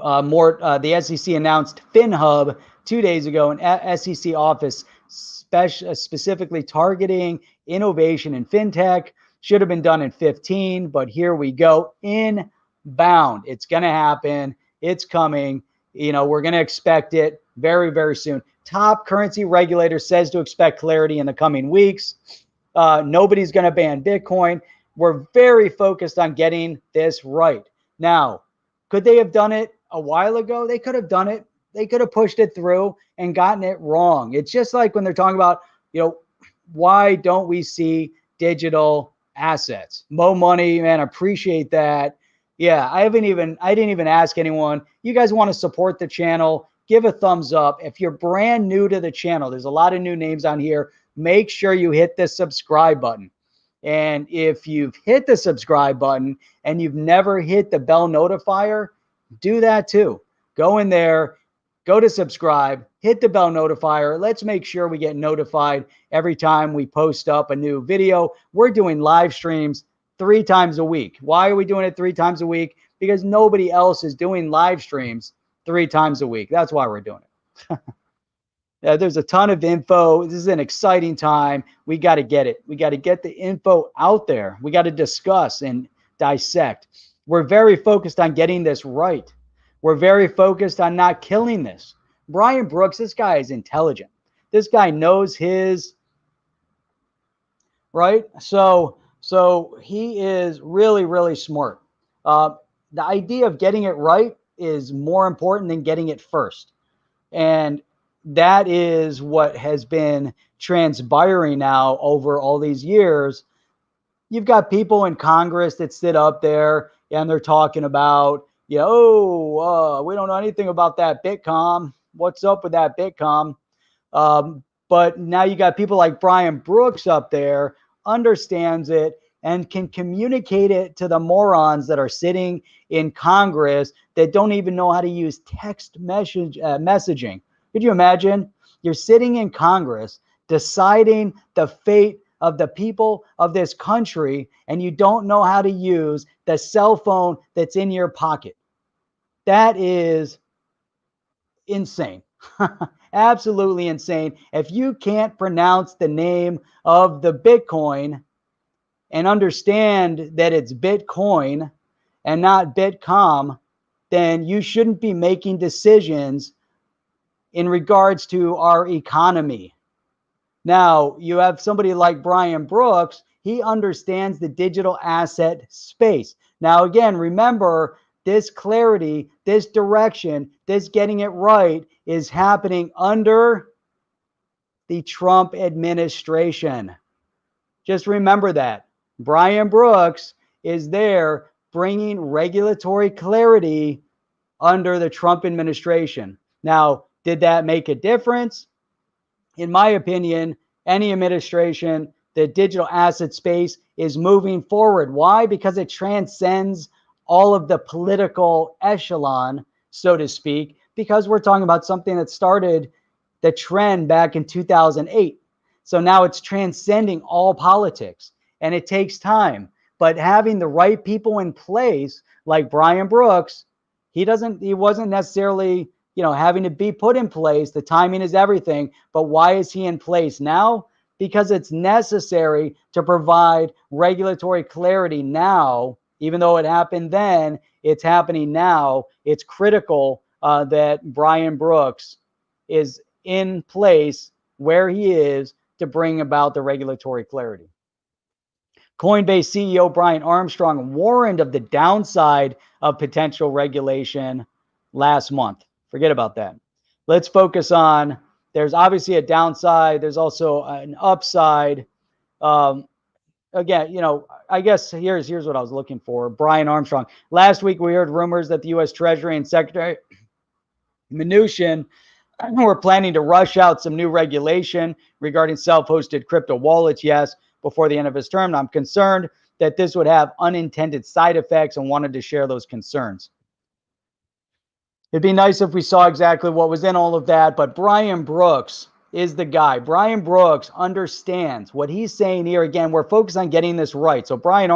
The SEC announced FinHub 2 days ago, an SEC office specifically targeting innovation in fintech. Should have been done in 2015, but here we go. Inbound. It's going to happen. It's coming. We're going to expect it very, very soon. Top currency regulator says to expect clarity in the coming weeks. Nobody's going to ban Bitcoin. We're very focused on getting this right. Now, could they have done it a while ago? They could have done it. They could have pushed it through and gotten it wrong. It's just like when they're talking about, why don't we see digital assets? Mo Money, man, appreciate that. Yeah, I didn't even ask anyone. You guys want to support the channel, give a thumbs up. If you're brand new to the channel, there's a lot of new names on here. Make sure you hit the subscribe button. And if you've hit the subscribe button and you've never hit the bell notifier, do that too. Go in there, go to subscribe, hit the bell notifier. Let's make sure we get notified every time we post up a new video. We're doing live streams 3 times a week. Why are we doing it 3 times a week? Because nobody else is doing live streams 3 times a week. That's why we're doing it. There's a ton of info. This is an exciting time. We got to get it. We got to get the info out there. We got to discuss and dissect. We're very focused on getting this right. We're very focused on not killing this. Brian Brooks, this guy is intelligent. This guy knows his, right? So he is really, really smart. The idea of getting it right is more important than getting it first. And that is what has been transpiring now over all these years. You've got people in Congress that sit up there and they're talking about, we don't know anything about that Bitcoin. What's up with that Bitcoin? But now you got people like Brian Brooks up there, understands it and can communicate it to the morons that are sitting in Congress that don't even know how to use text messaging. Could you imagine? You're sitting in Congress deciding the fate of the people of this country, and you don't know how to use the cell phone that's in your pocket. That is insane. Absolutely insane. If you can't pronounce the name of the Bitcoin and understand that it's Bitcoin and not Bitcom, then you shouldn't be making decisions in regards to our economy. Now, you have somebody like Brian Brooks. He understands the digital asset space. Now, again, remember, this clarity, this direction, this getting it right is happening under the Trump administration. Just remember that. Brian Brooks is there bringing regulatory clarity under the Trump administration. Now, did that make a difference? In my opinion, any administration, the digital asset space is moving forward. Why? Because it transcends all of the political echelon, so to speak, because we're talking about something that started the trend back in 2008. So now it's transcending all politics, and it takes time. But having the right people in place, like Brian Brooks, he wasn't necessarily, having to be put in place. The timing is everything. But why is he in place now? Because it's necessary to provide regulatory clarity now. Even though it happened then, it's happening now. It's critical that Brian Brooks is in place where he is to bring about the regulatory clarity. Coinbase CEO Brian Armstrong warned of the downside of potential regulation last month. Forget about that. Let's focus on, there's obviously a downside. There's also an upside. Again, I guess here's what I was looking for. Brian Armstrong. Last week, we heard rumors that the U.S. Treasury and Secretary Mnuchin were planning to rush out some new regulation regarding self-hosted crypto wallets. Yes, before the end of his term. I'm concerned that this would have unintended side effects and wanted to share those concerns. It'd be nice if we saw exactly what was in all of that, but Brian Brooks is the guy. Brian Brooks understands what he's saying here. Again, we're focused on getting this right. So Brian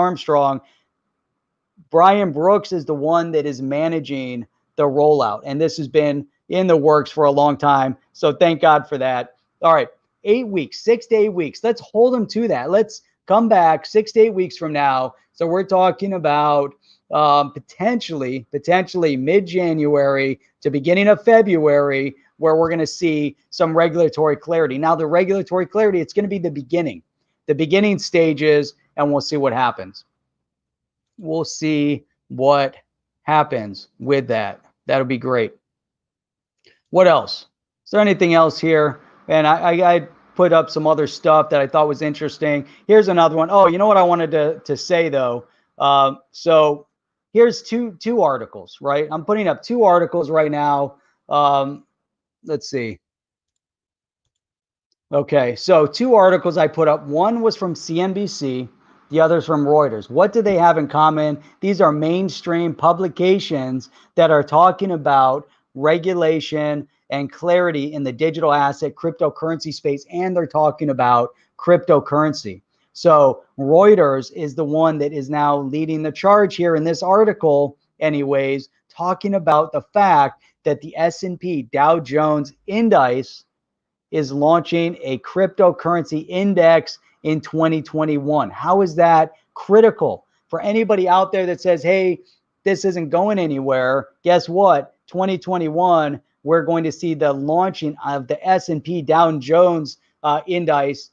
Brooks is the one that is managing the rollout, and this has been in the works for a long time. So thank God for that. All right, 8 weeks, 6 to 8 weeks. Let's hold them to that. Let's come back 6 to 8 weeks from now. So we're talking about potentially mid-January to beginning of February, where we're going to see some regulatory clarity. Now, the regulatory clarity, it's going to be the beginning stages, and we'll see what happens. We'll see what happens with that. That'll be great. What else? Is there anything else here? And I put up some other stuff that I thought was interesting. Here's another one. Oh, you know what I wanted to say, though? So here's two articles, right? I'm putting up 2 articles right now. Let's see. Okay, so 2 articles I put up. One was from CNBC, the other's from Reuters. What do they have in common? These are mainstream publications that are talking about regulation and clarity in the digital asset cryptocurrency space, and they're talking about cryptocurrency. So Reuters is the one that is now leading the charge here in this article, anyways, talking about the fact that the S&P Dow Jones Index is launching a cryptocurrency index in 2021. How is that critical? For anybody out there that says, hey, this isn't going anywhere, guess what? 2021, we're going to see the launching of the S&P Dow Jones Index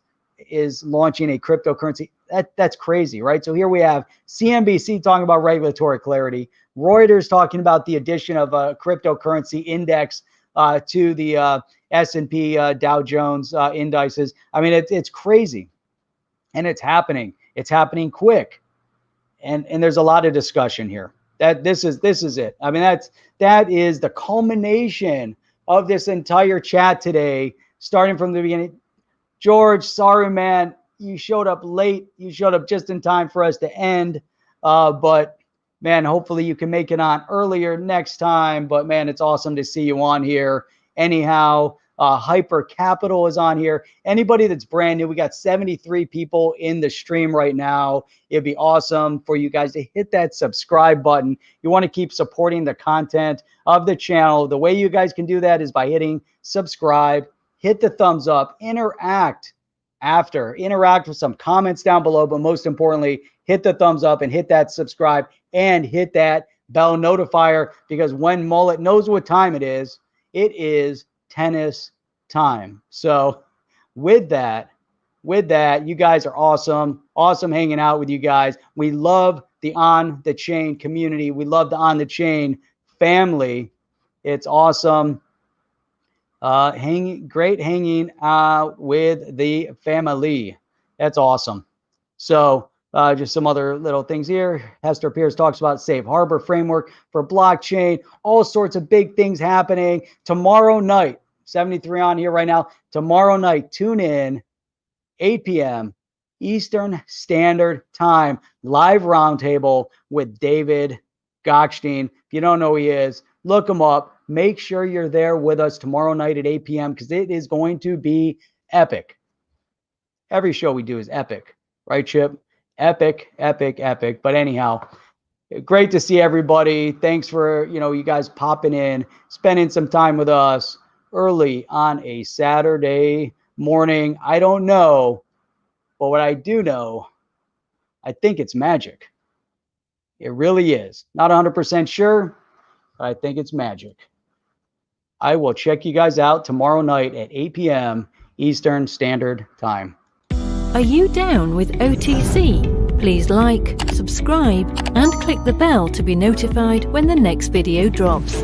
is launching a cryptocurrency. That's crazy, right? So here we have CNBC talking about regulatory clarity, Reuters talking about the addition of a cryptocurrency index to the S&P Dow Jones indices. I mean, it's crazy, and it's happening. It's happening quick, and there's a lot of discussion here. That this is it. I mean, that is the culmination of this entire chat today, starting from the beginning. George, sorry, man, you showed up late. You showed up just in time for us to end. But man, hopefully you can make it on earlier next time. But man, it's awesome to see you on here. Anyhow, Hyper Capital is on here. Anybody that's brand new, we got 73 people in the stream right now. It'd be awesome for you guys to hit that subscribe button. You want to keep supporting the content of the channel. The way you guys can do that is by hitting subscribe, hit the thumbs up, interact with some comments down below, but most importantly, hit the thumbs up and hit that subscribe and hit that bell notifier, because when Mullet knows what time it is tennis time. So with that, you guys are awesome. Awesome hanging out with you guys. We love the On the Chain community. We love the On the Chain family. It's awesome. Great hanging out with the family. That's awesome. So just some other little things here. Hester Pierce talks about safe harbor framework for blockchain. All sorts of big things happening tomorrow night. 73 on here right now. Tomorrow night, tune in, 8 p.m. Eastern Standard Time. Live roundtable with David Gokhshtein. If you don't know who he is, look him up. Make sure you're there with us tomorrow night at 8 p.m. because it is going to be epic. Every show we do is epic, right, Chip? Epic, epic, epic. But anyhow, great to see everybody. Thanks for, you guys popping in, spending some time with us early on a Saturday morning. I don't know, but what I do know, I think it's magic. It really is. Not 100% sure, but I think it's magic. I will check you guys out tomorrow night at 8 p.m. Eastern Standard Time. Are you down with OTC? Please like, subscribe, and click the bell to be notified when the next video drops.